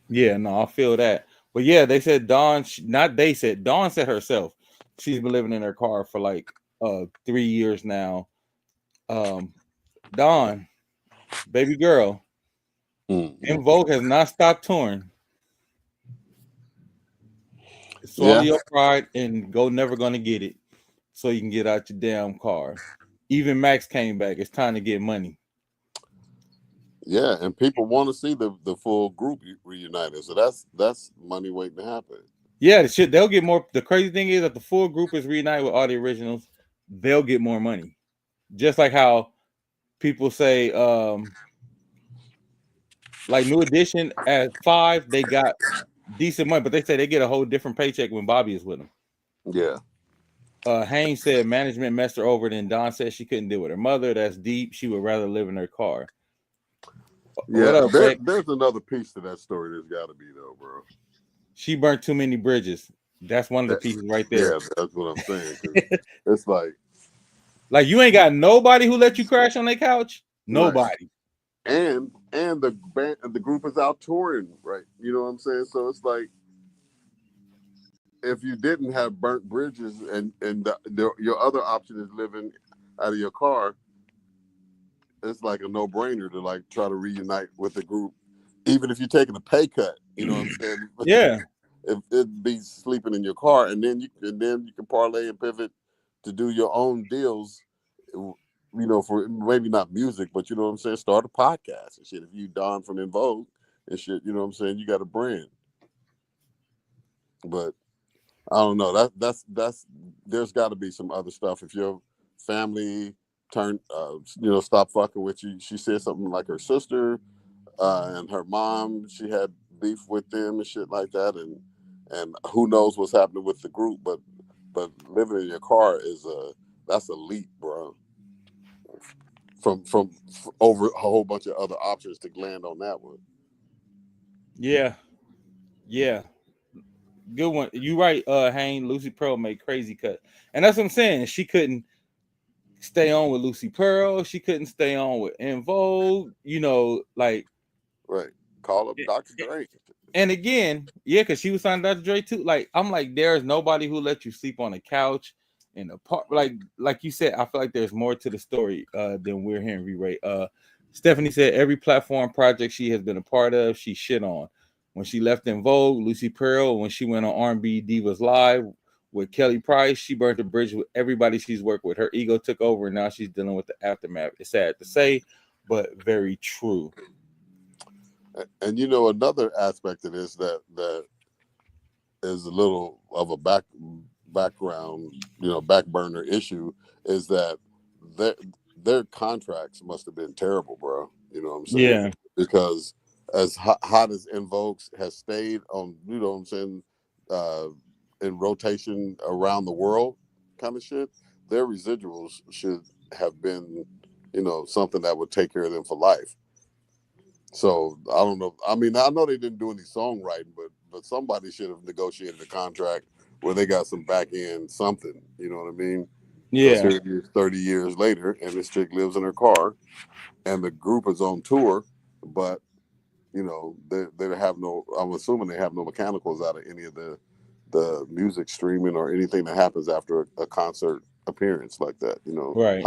Yeah, no, I feel that. But yeah, they said Dawn, not they said, Dawn said herself, she's been living in her car for like 3 years now. Um, Dawn, baby girl, Mm-hmm. In Vogue has not stopped touring. Swallow Yeah, your pride and go never gonna get it so you can get out your damn car. Even Max came back. It's time to get money. yeah, and people want to see the full group reunited. So that's money waiting to happen. Yeah, the shit they'll get more. The crazy thing is that the full group is reunited with all the originals. They'll get more money. Just like how people say, like New Edition at 5, they got decent money, but they say they get a whole different paycheck when Bobby is with them. Yeah. Haynes said management messed her over. Then Don said she couldn't deal with her mother. That's deep. She would rather live in her car. What Yeah. up, Rick? There's another piece to that story. There's got to be though, bro. She burnt too many bridges. That's one of the pieces right there. Yeah, that's what I'm saying. 'Cause it's like you ain't got nobody who let you crash on their couch. Nobody. Right. And the band, the group is out touring, right? You know what I'm saying? So it's like, if you didn't have burnt bridges and your other option is living out of your car, it's like a no-brainer to like try to reunite with the group, even if you're taking a pay cut. You know what I'm saying? Yeah. If it'd be sleeping in your car, and then you can parlay and pivot to do your own deals. You know, for maybe not music, but you know what I'm saying. Start a podcast and shit. If you Don from In Vogue and shit, you know what I'm saying. You got a brand, but I don't know. That's there's got to be some other stuff. If your family stop fucking with you. She said something like her sister and her mom. She had beef with them and shit like that, and who knows what's happening with the group. But living in your car that's a leap, bro. From over a whole bunch of other options to land on that one. Yeah. Good one. You right, Hayne. Lucy Pearl made crazy cut. And that's what I'm saying. She couldn't stay on with Lucy Pearl. She couldn't stay on with In Vogue. You know, like right. Call up Dr. Dre. And again, yeah, because she was signed Dr. Dre too. Like, I'm like, there's nobody who let you sleep on a couch in the park. Like you said, I feel like there's more to the story than we're hearing, Re-Ray. Stephanie said every platform project she has been a part of, she shit on. When she left In Vogue, Lucy Pearl, when she went on R&B Divas Live with Kelly Price, she burnt the bridge with everybody she's worked with. Her ego took over, and now she's dealing with the aftermath. It's sad to say, but very true. And you know, another aspect of this that is a little of a background, back burner issue is that their contracts must have been terrible, bro. You know what I'm saying? Yeah. Because as hot as In Vogue has stayed on, you know what I'm saying, in rotation around the world, kind of shit, their residuals should have been, something that would take care of them for life. So I don't know. I mean, I know they didn't do any songwriting, but somebody should have negotiated a contract where they got some back end something. You know what I mean? Yeah. Here it is 30 years later, and this chick lives in her car, and the group is on tour, but they have no. I'm assuming they have no mechanicals out of any of the music streaming or anything that happens after a concert appearance like that. Right.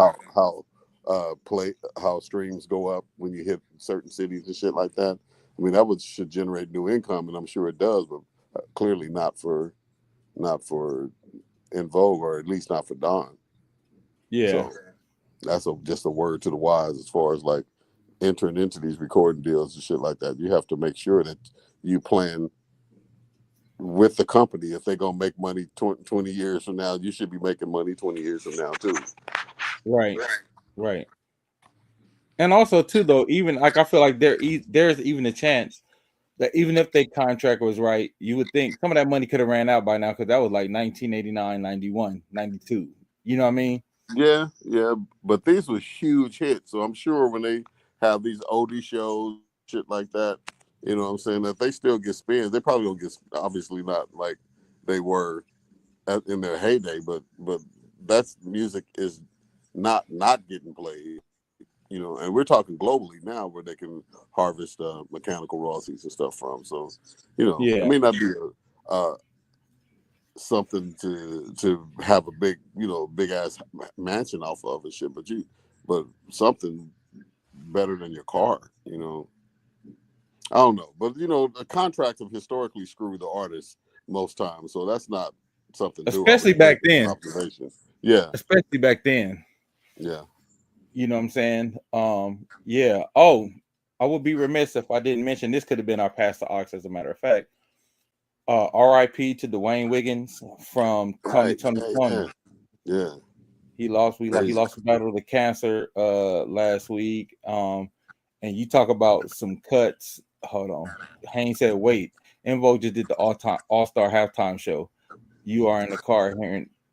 How streams go up when you hit certain cities and shit like that. I mean, that should generate new income, and I'm sure it does, but clearly not for In Vogue, or at least not for Don. Yeah. So that's just a word to the wise as far as like entering into these recording deals and shit like that. You have to make sure that you plan with the company. If they're gonna make money 20 years from now, you should be making money 20 years from now too. Right. And also too, though, even like I feel like there's even a chance that even if their contract was right, you would think some of that money could have ran out by now, because that was like 1989, 91, 92. You know what I mean? Yeah. But these were huge hits, so I'm sure when they have these oldie shows, shit like that, you know what I'm saying, that they still get spins. They probably don't get, obviously not like they were in their heyday, but that's music is not getting played, and we're talking globally now where they can harvest mechanical royalties and stuff from. So, Yeah. it may not be something to have a big, big ass mansion off of and shit, but something better than your car, I don't know, but the contracts have historically screwed the artists most times, so that's not something new. Especially back then. Observation. Yeah. Especially back then. Yeah. You know what I'm saying? Yeah. Oh, I would be remiss if I didn't mention this. Could have been our Pastor Ox, as a matter of fact. R.I.P. to Dwayne Wiggins from Tony. Yeah. He lost. He Crazy. lost the battle to cancer last week. And you talk about some cuts. Hold on. Haynes said, "Wait, Invo just did the all-star halftime show. You are in the car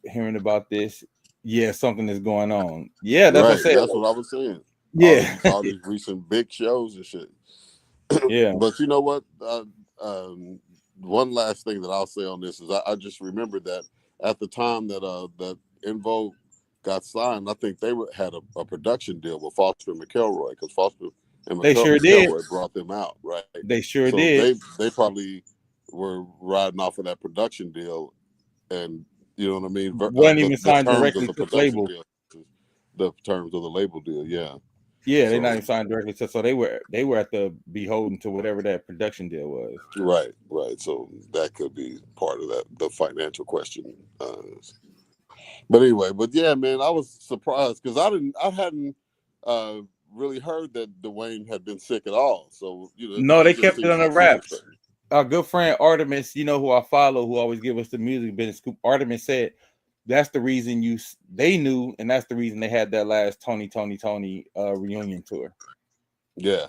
hearing about this. Yeah, something is going on. Yeah, that's what I Right. said. That's what I was saying. Yeah, All these recent big shows and shit. yeah. But you know what? One last thing that I'll say on this is I just remembered that at the time that Invo got signed, I think they had a production deal with Foster and McElroy, because Foster and They sure did. McElroy brought them out, right? They sure So did. they probably were riding off of that production deal, and you know what I mean. Wasn't even The signed terms of directly the to the production label. deal, the terms of the label deal, yeah. Yeah, they So, not even signed directly to. So they were at the beholden to whatever that production deal was. right. So that could be part of that, the financial question. But anyway, but yeah, man, I was surprised because I hadn't really heard that Dwayne had been sick at all. So you know, No, they it just kept it seems on the like super wraps. Our good friend Artemis, you know who I follow, who always give us the music business scoop. Artemis said that's the reason they knew, and that's the reason they had that last Tony reunion tour. Yeah,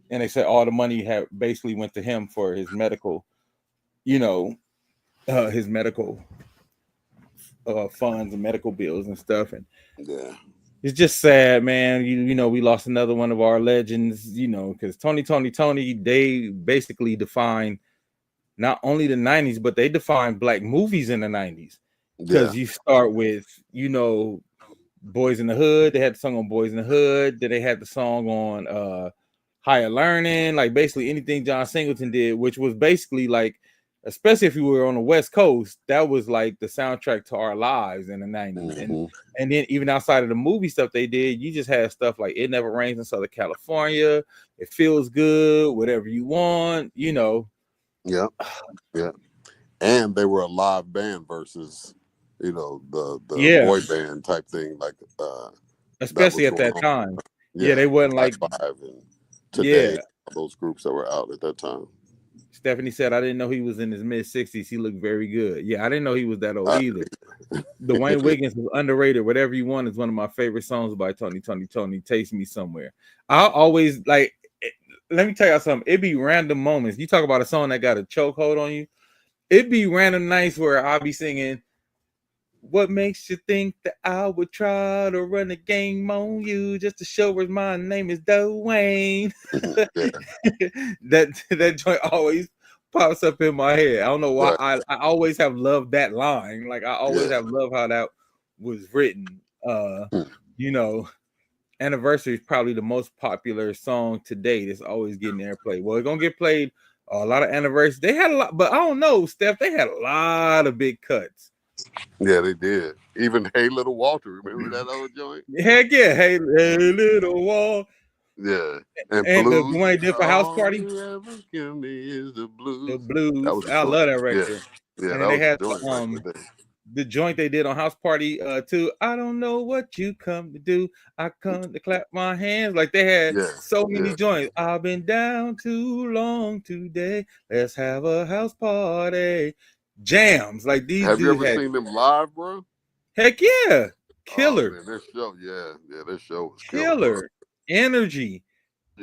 And they said all the money had basically went to him for his medical, his medical funds and medical bills and stuff. And yeah, it's just sad, man. You know, we lost another one of our legends, because Tony, they basically defined not only the 90s, but they defined black movies in the 90s. yeah, Because you start with, Boys in the Hood. They had the song on Boys in the Hood. Then they had the song on Higher Learning, like basically anything John Singleton did, which was basically like, especially if you were on the West Coast, that was like the soundtrack to our lives in the 90s. mm-hmm. And then even outside of the movie stuff they did, you just had stuff like It Never Rains in Southern California, It Feels Good, Whatever You Want, Yeah, yeah. And they were a live band versus, the boy band type thing, like that was especially at going that on. time. Yeah, They wasn't High like, Five and Today, yeah. those groups that were out at that time. Stephanie said, I didn't know he was in his mid-60s. He looked very good. Yeah, I didn't know he was that old either. Dwayne Wiggins was underrated. Whatever You Want is one of my favorite songs by Tony. Taste Me Somewhere. I always like, let me tell y'all something. It'd be random moments. You talk about a song that got a chokehold on you. It'd be random nights where I'll be singing, what makes you think that I would try to run a game on you just to show us my name is Dwayne? that joint always pops up in my head. I don't know why. Right. I always have loved that line. Like I always have loved how that was written. Anniversary is probably the most popular song to date. It's always getting airplay. Well, it's gonna get played a lot of anniversaries. They had a lot, but I don't know, Steph. They had a lot of big cuts. Yeah, they did. Even Hey Little Walter, remember that old joint? Heck yeah, hey little wall. Yeah, and And the blues. Dwayne did for House All Party. you ever give me is the blues. The blues. That was a I joint. love that record. Yeah, And that then they was had a joint right there. the joint they did on House Party too. I don't know what you come to do. I come to clap my hands. Like they had so many joints. I've been down too long today. Let's have a house party. Jams. Like these Have you dudes ever had. seen them live, bro? Heck yeah. Killer. Oh, man, this show, this show was Killer. Energy.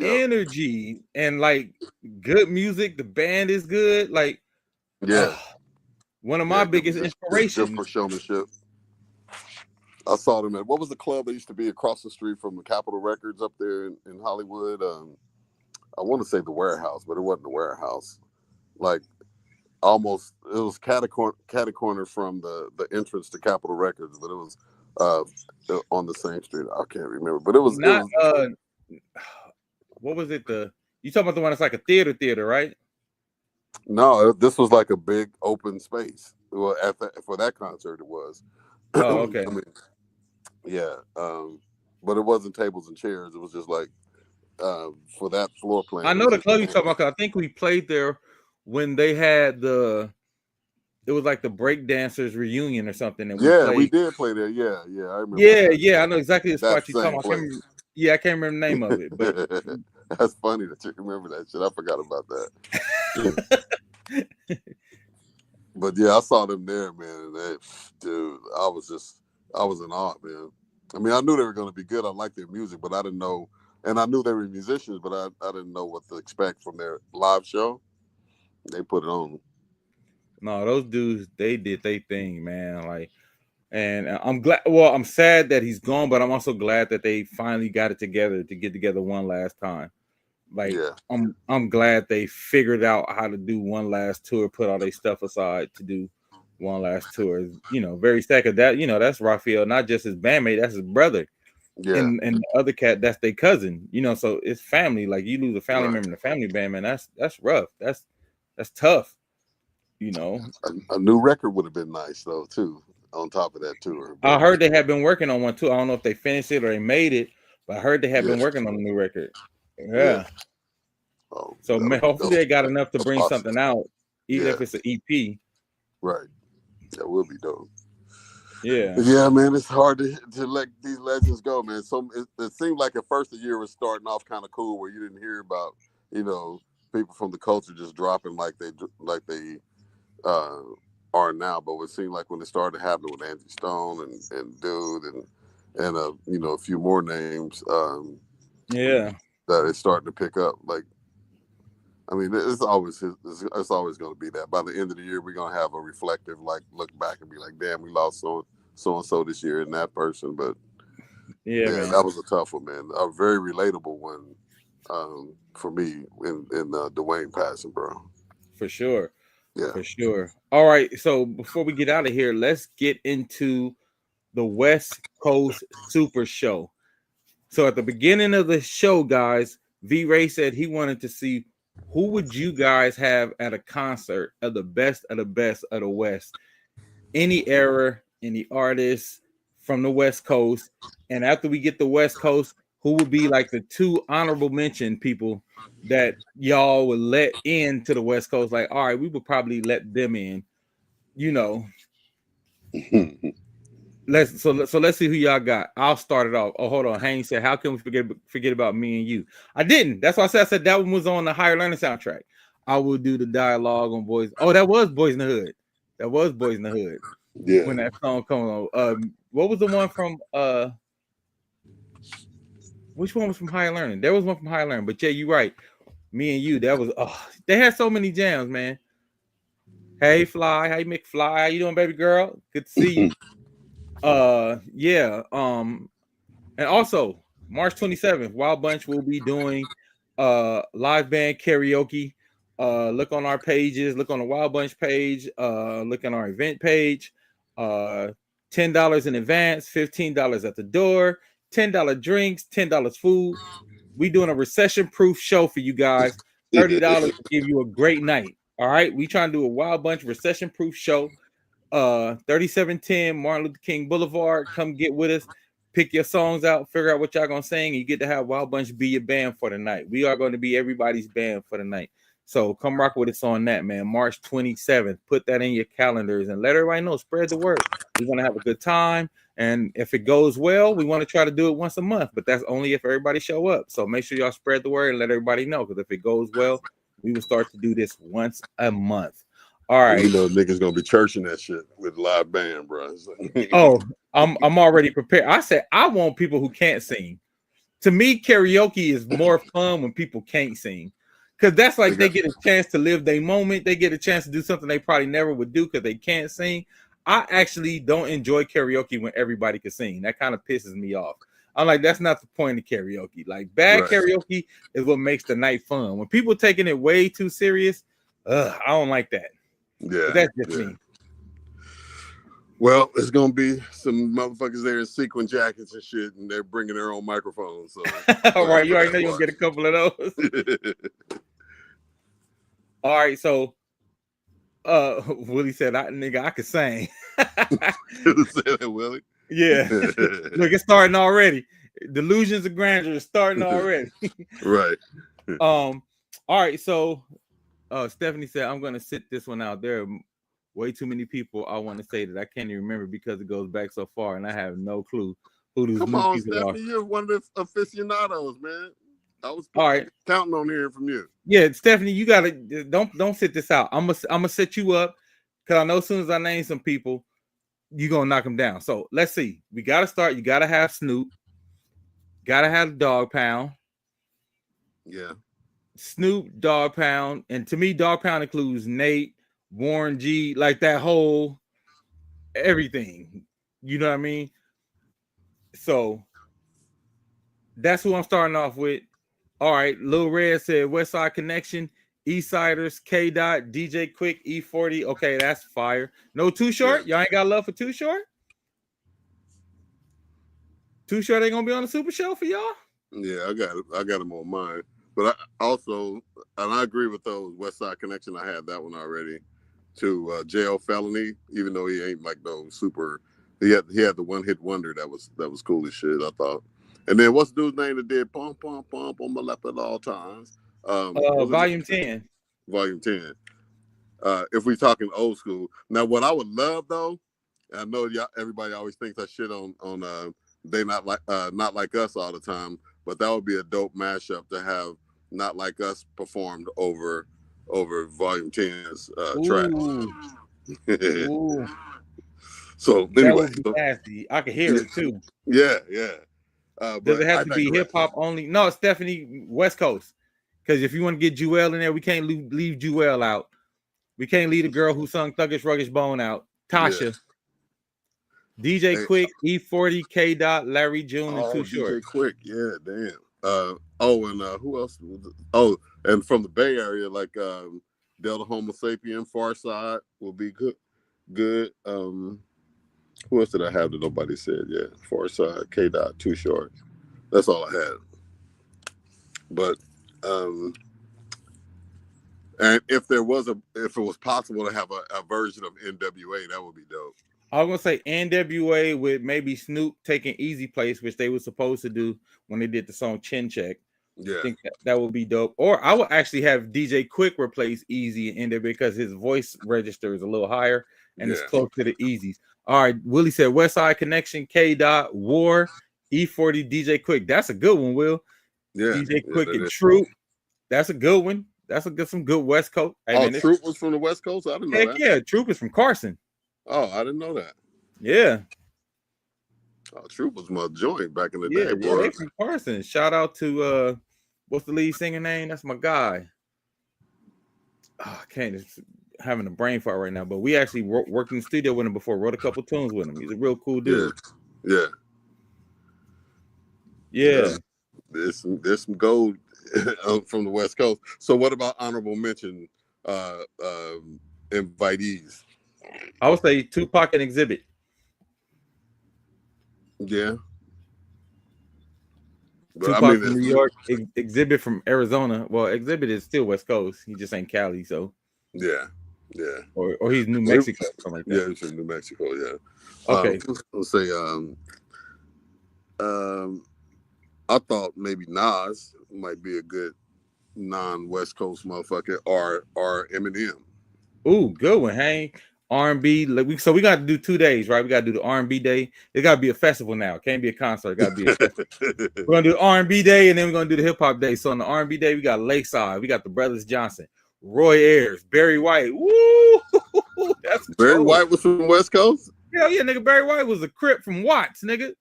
Energy. And like good music. The band is good. Like one of my biggest inspirations. Just for showmanship. I saw them at, what was the club that used to be across the street from the Capitol Records up there in Hollywood? I want to say the Warehouse, but it wasn't the Warehouse. Like almost, it was catty corner from the entrance to Capitol Records, but it was on the same street. I can't remember, but it was not. What was it? You talking about the one that's like a theater, right? No, this was like a big open space. Well, for that concert, it was. Oh, okay. I mean, but it wasn't tables and chairs. It was just like for that floor plan. I know the club you talking about, because I think we played there when they had it was like the break dancers reunion or something. And we did play there. Yeah, I remember. Yeah, I know exactly the spot you're talking about. I can't remember the name of it, but that's funny that you remember that shit. I forgot about that. But yeah, I saw them there, man. And dude, I was just I was in awe, man. I mean, I knew they were going to be good. I liked their music, but I didn't know, and I knew they were musicians, but I didn't know what to expect from their live show. They put it on. No, those dudes, they did their thing, man. Like, and I'm glad. Well, I'm sad that he's gone, but I'm also glad that they finally got it together to get together one last time. Like, Yeah, I'm glad they figured out how to do one last tour, put all their stuff aside to do one last tour. You know, very sad. 'Cause that, you know, that's Raphael, not just his bandmate, that's his brother. yeah, And the other cat, that's their cousin. You know, so it's family. Like, you lose a family right. member in the family band, man. That's rough. That's tough. You know, A new record would have been nice though too. On top of that tour, I but heard they have been working on one too. I don't know if they finished it or they made it, but I heard they have yeah, been working on a new record. yeah. Yeah. Oh, So that would be hopefully dope. they got enough to That's bring possible. something out, even Yeah, if it's an EP. right. That would be dope. Yeah. But yeah, man, it's hard to let these legends go, man. So it seemed like at first the year was starting off kind of cool, where you didn't hear about, you know, people from the culture just dropping like they uh, are now. But it seemed like when it started happening with Angie Stone and Dude and you know, a few more names, Yeah. that it's starting to pick up. Like, I mean, it's always going to be that. By the end of the year, we're going to have a reflective, like, look back and be like, damn, we lost so and so this year and that person. But Yeah, yeah, man. that was a tough one, man. A very relatable one for me in Dwayne passing, bro. For sure. Yeah. For sure. All right. So before we get out of here, let's get into the West Coast Super Show. So at the beginning of the show, guys, V Ray said he wanted to see who would you guys have at a concert of the best of the best of the West, any era, any artist from the West Coast. And after we get the West Coast, who would be like the two honorable mention people that y'all would let in to the West Coast? Like, all right, we would probably let them in, you know. Let's see who y'all got. I'll start it off. Oh, hold on. Haynes said, "How can we forget about me and you?" I didn't. That's why I said that one was on the Higher Learning soundtrack. I will do the dialogue on Boys. Oh, that was Boys in the Hood. That was Boys in the Hood. Yeah. When that song come on. What was the one from which one was from Higher Learning? There was one from Higher Learning, but yeah, you're right. Me and you, that was they had so many jams, man. Hey Fly, hey McFly, how you doing, baby girl? Good to see you. Yeah. And also March 27th, Wild Bunch will be doing live band karaoke. Look on our pages, look on the Wild Bunch page, look on our event page. $10 in advance, $15 at the door, $10 drinks, $10 food. We doing a recession-proof show for you guys. $30 to give you a great night. All right, we trying to do a Wild Bunch recession-proof show. 3710 Martin Luther King Boulevard. Come get with us. Pick your songs out. Figure out what y'all gonna sing. You get to have Wild Bunch be your band for the night. We are going to be everybody's band for the night. So come rock with us on that, man. March 27th. Put that in your calendars and let everybody know. Spread the word. We're gonna have a good time. And if it goes well, we want to try to do it once a month, but that's only if everybody show up. So make sure y'all spread the word and let everybody know. Because if it goes well, we will start to do this once a month. All right. You know, niggas gonna be churching that shit with live band, bro. Oh, I'm already prepared. I said I want people who can't sing. To me, karaoke is more fun when people can't sing. Because that's like they get a chance to live their moment. They get a chance to do something they probably never would do because they can't sing. I actually don't enjoy karaoke when everybody can sing. That kind of pisses me off. I'm like, that's not the point of karaoke. Like, bad karaoke is what makes the night fun. When people taking it way too serious, I don't like that. Yeah, but that's just me. Well, it's gonna be some motherfuckers there in sequin jackets and shit, and they're bringing their own microphones. So, all right, you already know you'll get a couple of those. All right, so Willie said, I could sing. Who said that, Willie? Yeah. Look, it's starting already. Delusions of grandeur is starting already. Right. All right, so Stephanie said, I'm gonna sit this one out. There are way too many people I want to say that I can't even remember because it goes back so far, and I have no clue who these Come new on, people Stephanie, are. you're one of the aficionados, man. I was all right counting on hearing from you. Yeah, Stephanie, you gotta don't sit this out. I'm gonna set you up because I know as soon as I name some people, you're gonna knock him down. So let's see. We gotta start. You gotta have Snoop, gotta have Dog Pound. Yeah. Snoop, Dog Pound, and to me, Dog Pound includes Nate, Warren G, like that whole everything. You know what I mean? So that's who I'm starting off with. All right, Lil Red said West Side Connection, Eastsiders, K Dot, DJ Quick, E40. Okay, that's fire. No Too Short. Y'all ain't got love for Too Short. Too Short ain't gonna be on the Super Show for y'all. Yeah, I got him on mine. But I also, and I agree with those West Side Connection. I had that one already. To Jail Felony, even though he ain't like no super. He had the one hit wonder that was cool as shit. I thought. And then what's the dude's name that did pump pump pump on my lap at all times? Volume 10. Volume 10. If we talking old school, now what I would love though, I know everybody always thinks I shit on they not like us all the time, but that would be a dope mashup to have Not Like Us performed over Volume 10's track. So That anyway, would be nasty. I could hear it too. Yeah. Does it have to be hip hop only? No, Stephanie, West Coast. Because if you want to get Jewel in there, we can't leave Jewel out. We can't leave the girl who sung Thuggish Ruggish Bone out. Tasha. Yeah. DJ Quick, E40, K Dot, Larry June, and Too Short. DJ Quick, yeah, damn. And who else? And from the Bay Area, like Delta Homo Sapien, Far Side will be good. Who else did I have that nobody said? Yeah, Far Side, K Dot, Too Short. That's all I had. But and if it was possible to have a version of NWA, that would be dope. I was gonna say NWA with maybe Snoop taking Easy Place, which they were supposed to do when they did the song Chin Check. Yeah, I think that would be dope. Or I would actually have DJ Quick replace Easy in NWA because his voice register is a little higher and it's close to the Easies. All right, Willie said West Side Connection, K Dot, War, E40, DJ Quick. That's a good one, Will. Yeah, DJ Quick and Troop. That's a good one. That's some good West Coast. Hey, Troop was from the West Coast? I didn't know that. Yeah, Troop is from Carson. Oh, I didn't know that. Yeah. Oh, Troop was my joint back in the day, bro. They from Carson. Shout out to what's the lead singer name? That's my guy. Oh, I can't. Just having a brain fart right now. But we actually worked in the studio with him before. Wrote a couple tunes with him. He's a real cool dude. Yeah. There's some gold from the West Coast. So what about honorable mention invitees? I would say Tupac and Exhibit. Yeah. But Tupac from New York, Exhibit from Arizona. Well, Exhibit is still West Coast. He just ain't Cali, so. Yeah. Or he's New Mexico, something like that. Yeah, he's from New Mexico, yeah. Okay. Let's say I thought maybe Nas might be a good non-West Coast motherfucker or Eminem. Ooh, good one, Hank. R&B. So we got to do 2 days, right? We got to do the R&B day. It got to be a festival now. It can't be a concert. It got to be a festival. We're going to do R&B day, and then we're going to do the hip-hop day. So on the R&B day, we got Lakeside. We got the Brothers Johnson, Roy Ayers, Barry White. Woo! That's Barry White was from West Coast? Hell yeah, nigga. Barry White was a Crip from Watts, nigga.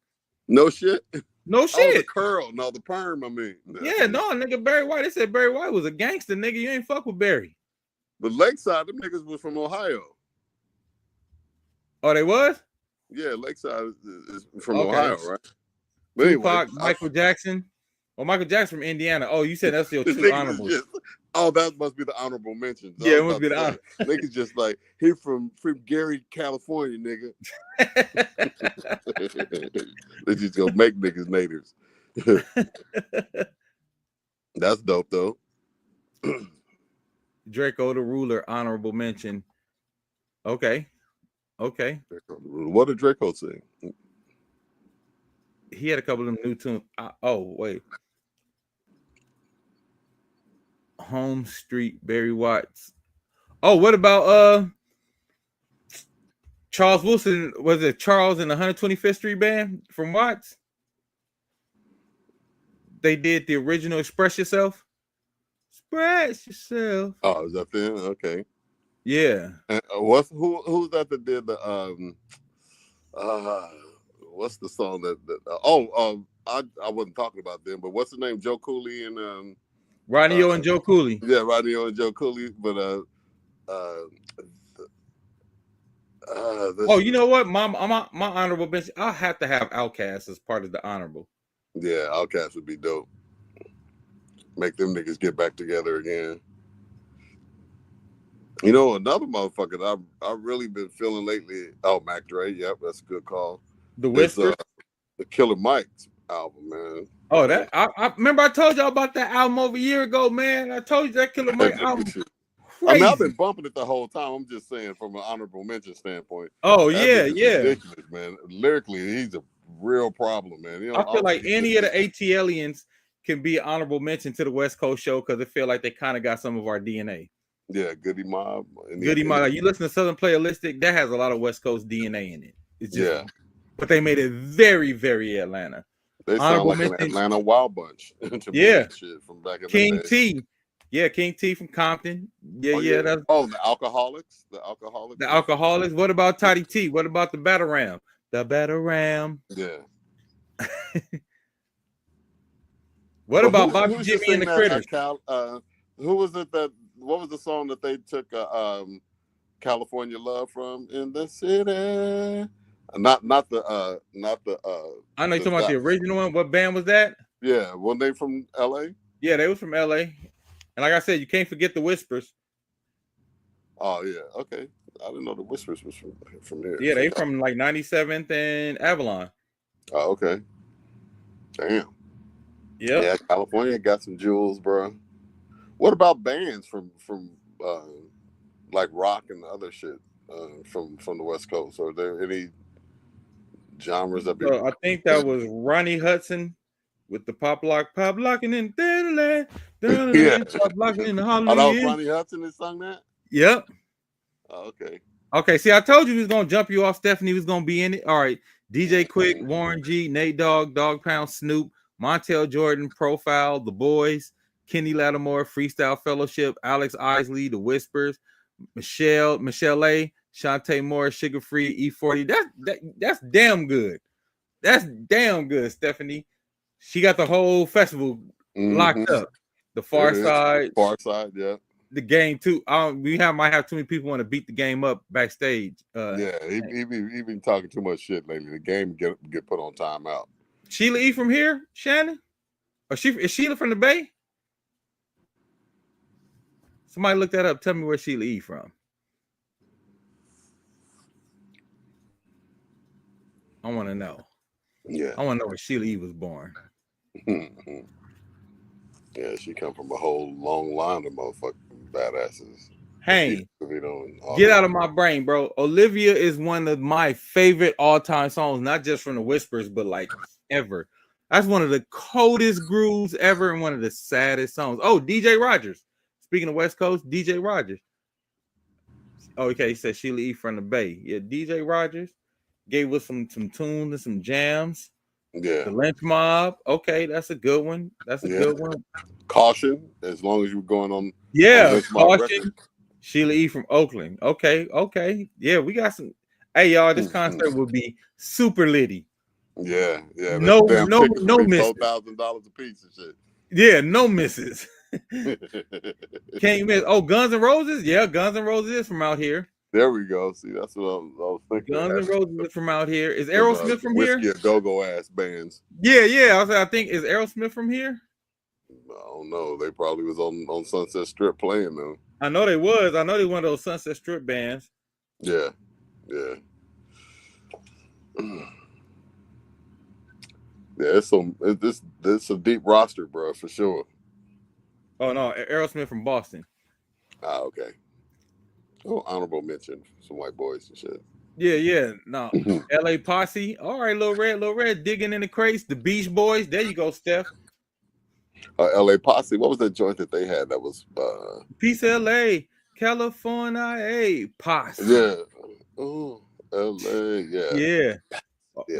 No shit? No shit. Oh, the curl. No, the perm, I mean. Yeah, no, nigga, Barry White. They said Barry White was a gangster, nigga. You ain't fuck with Barry. But Lakeside, them niggas was from Ohio. Oh, they was? Yeah, Lakeside is from Ohio, right? But Tupac, anyway, Michael Jackson. Oh, Michael Jackson from Indiana. Oh, you said that's your two honorables. That must be the honorable mentions. Yeah, it must be the honor. Niggas just like, he from Gary, California, nigga. They just go make niggas natives. That's dope, though. Draco the Ruler, honorable mention. Okay. What did Draco sing? He had a couple of them new tunes. Wait. Home Street, Barry Watts. Oh, what about Charles Wilson? Was it Charles and the 125th Street Band from Watts? They did the original Express Yourself. Express Yourself. Oh, is that them? Okay. Yeah. And who's that did the What's the song that I wasn't talking about them, but what's the name? Joe Cooley and Rodney O and Joe Cooley. Yeah, Rodney O and Joe Cooley. But you know what? My honorable mention. I'll have to have Outkast as part of the honorable. Yeah, Outkast would be dope. Make them niggas get back together again. You know, another motherfucker that I've really been feeling lately. Oh, Mac Dre. Yep, that's a good call. The Whispers. The Killer Mike's album, man. Oh, that I remember I told y'all about that album over a year ago, man. I told you that Killer Mike album. Crazy. I mean, I've been bumping it the whole time. I'm just saying from an honorable mention standpoint. Oh, yeah. Ridiculous, man. Lyrically, he's a real problem, man. You know, I feel like any of the ATLians can be an honorable mention to the West Coast show because I feel like they kind of got some of our DNA. Yeah, Goody Mob. Goody Mob. You listen to Southern Playalistic, that has a lot of West Coast DNA in it. It's just, but they made it very, very Atlanta. They sound like an Atlanta Wild Bunch. Yeah. Shit from back in King the day. T. Yeah, King T from Compton. Yeah. That's... the Alcoholics. The Alcoholics. What about Toddy T? What about the Battle Ram? The Battle Ram. Yeah. What about Bobby Jimmy and the Critters? Who was it what was the song that they took California Love from? In the city. Not the I know you're talking about the original one. What band was that? Yeah, weren't they from LA? Yeah, they was from LA. And like I said, you can't forget the Whispers. Oh yeah, okay. I didn't know the Whispers was from there. Yeah, they from like 97th and Avalon. Oh, okay. Damn. Yep. Yeah, California got some jewels, bro. What about bands from like rock and other shit from the West Coast? Are there any genres that? I think that was Ronnie Hudson with the pop locking in pop locking in the Hollywood. Oh, that was Ronnie Hudson that sung that? Yep. Oh, okay. Okay, see, I told you he was gonna jump you off. Stephanie was gonna be in it. All right. DJ Quick, Warren G, Nate Dogg, Dog Pound, Snoop, Montel Jordan, Profile, The Boys, Kenny Lattimore, Freestyle Fellowship, Alex Isley, The Whispers, Michelle A, Shantae Morris, Sugar Free, E40. That's damn good. That's damn good, Stephanie. She got the whole festival locked up. The Far Side, yeah. The Game too. Might have too many people want to beat the Game up backstage. He been talking too much shit lately. The Game get put on timeout. Sheila E from here, Shannon? Or is Sheila from the Bay? Somebody look that up. Tell me where Sheila E from. I want to know. Yeah. I want to know where Sheila E was born. Yeah, she come from a whole long line of motherfucking badasses. Hey, get out of my brain, bro. Olivia is one of my favorite all-time songs, not just from the Whispers, but like ever. That's one of the coldest grooves ever and one of the saddest songs. Oh, DJ Rogers. Speaking of West Coast, DJ Rogers. Oh, okay, he said Sheila E from the Bay. Yeah, DJ Rogers gave us some tunes and some jams. Yeah. The Lynch Mob. Okay, that's a good one. That's a good one. Caution, as long as you're going on. Yeah, Caution. Sheila E from Oakland. Okay. Yeah, we got some. Hey, y'all, this concert will be super litty. Yeah. No misses. $4,000 a piece and shit. Yeah, no misses. Can't miss. Oh, Guns N' Roses. Yeah, Guns N' Roses is from out here. There we go. See, that's what I was thinking. Guns N' Roses is from out here. Is Aerosmith from here? Whiskey go-go ass bands. Yeah. I think is Aerosmith from here? I don't know. They probably was on Sunset Strip playing them. I know they was. I know they one of those Sunset Strip bands. Yeah. Yeah, it's a deep roster, bro, for sure. Oh no, Aerosmith from Boston. Ah, okay. Oh, honorable mention, some white boys and shit. Yeah. No, LA Posse. All right, Lil Red, digging in the crates. The Beach Boys. There you go, Steph. LA Posse. What was that joint that they had that was Peace LA, California, Posse. Yeah. Oh, LA, yeah.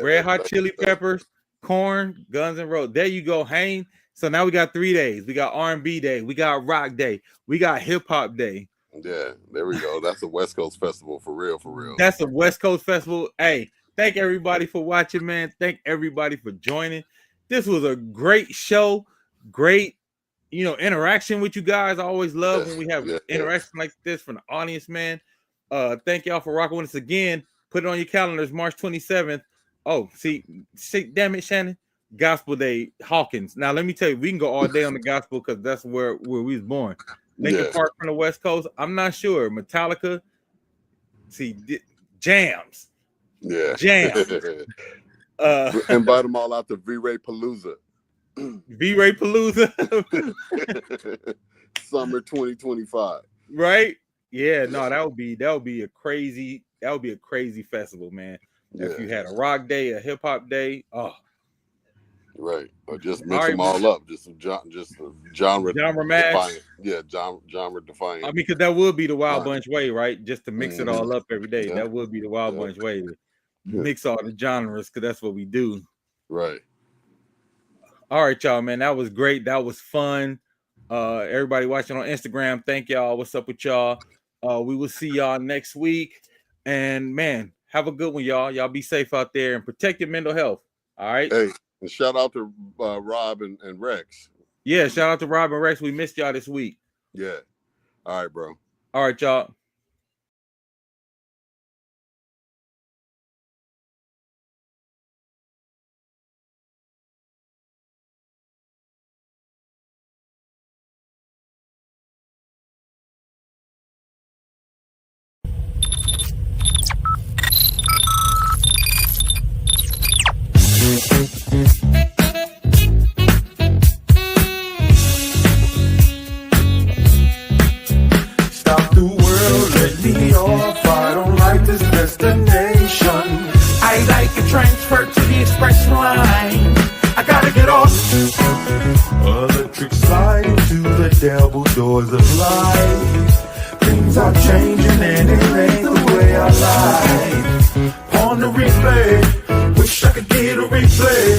Red Hot Chili Peppers, Korn, Guns N' Roses. There you go, Hane. So now we got 3 days. We got R&B Day. We got Rock Day. We got Hip Hop Day. Yeah, there we go. That's a West Coast festival for real. That's a West Coast festival. Hey, Thank everybody for watching, man. Thank everybody for joining. This was a great show. Great, interaction with you guys. I always love when we have interaction like this from the audience, man. Thank y'all for rocking with us again. Put it on your calendars, March 27th. Oh, see, damn it, Shannon. Gospel Day, Hawkins. Now, let me tell you, we can go all day on the gospel because that's where we was born. Lincoln Park from the West Coast. I'm not sure. Metallica. See, jams. Yeah. Jams. Invite them all out to V-Ray Palooza. V-Ray Palooza. Summer 2025. Right? Yeah, no, that would be a crazy festival, man. Yeah. If you had a rock day, a hip hop day, right, or just mix them all up, just a genre match. Genre defining. I mean, because that would be the Wild Bunch way, right? Just to mix it all up every day. That would be the Wild Bunch way to mix all the genres, because that's what we do. Right. All right, y'all, man. That was great. That was fun. Everybody watching on Instagram, thank y'all. What's up with y'all? We will see y'all next week. And man, have a good one, y'all. Y'all be safe out there and protect your mental health. All right. Hey, and shout out to Rob and Rex. Yeah, shout out to Rob and Rex. We missed y'all this week. Yeah. All right, bro. All right, y'all. Stop the world, let me off. I don't like this destination. I like a transfer to the express line. I gotta get off. Electric slide into the double doors of life. Things are changing and it ain't the way I like. On the replay, wish I could get a replay.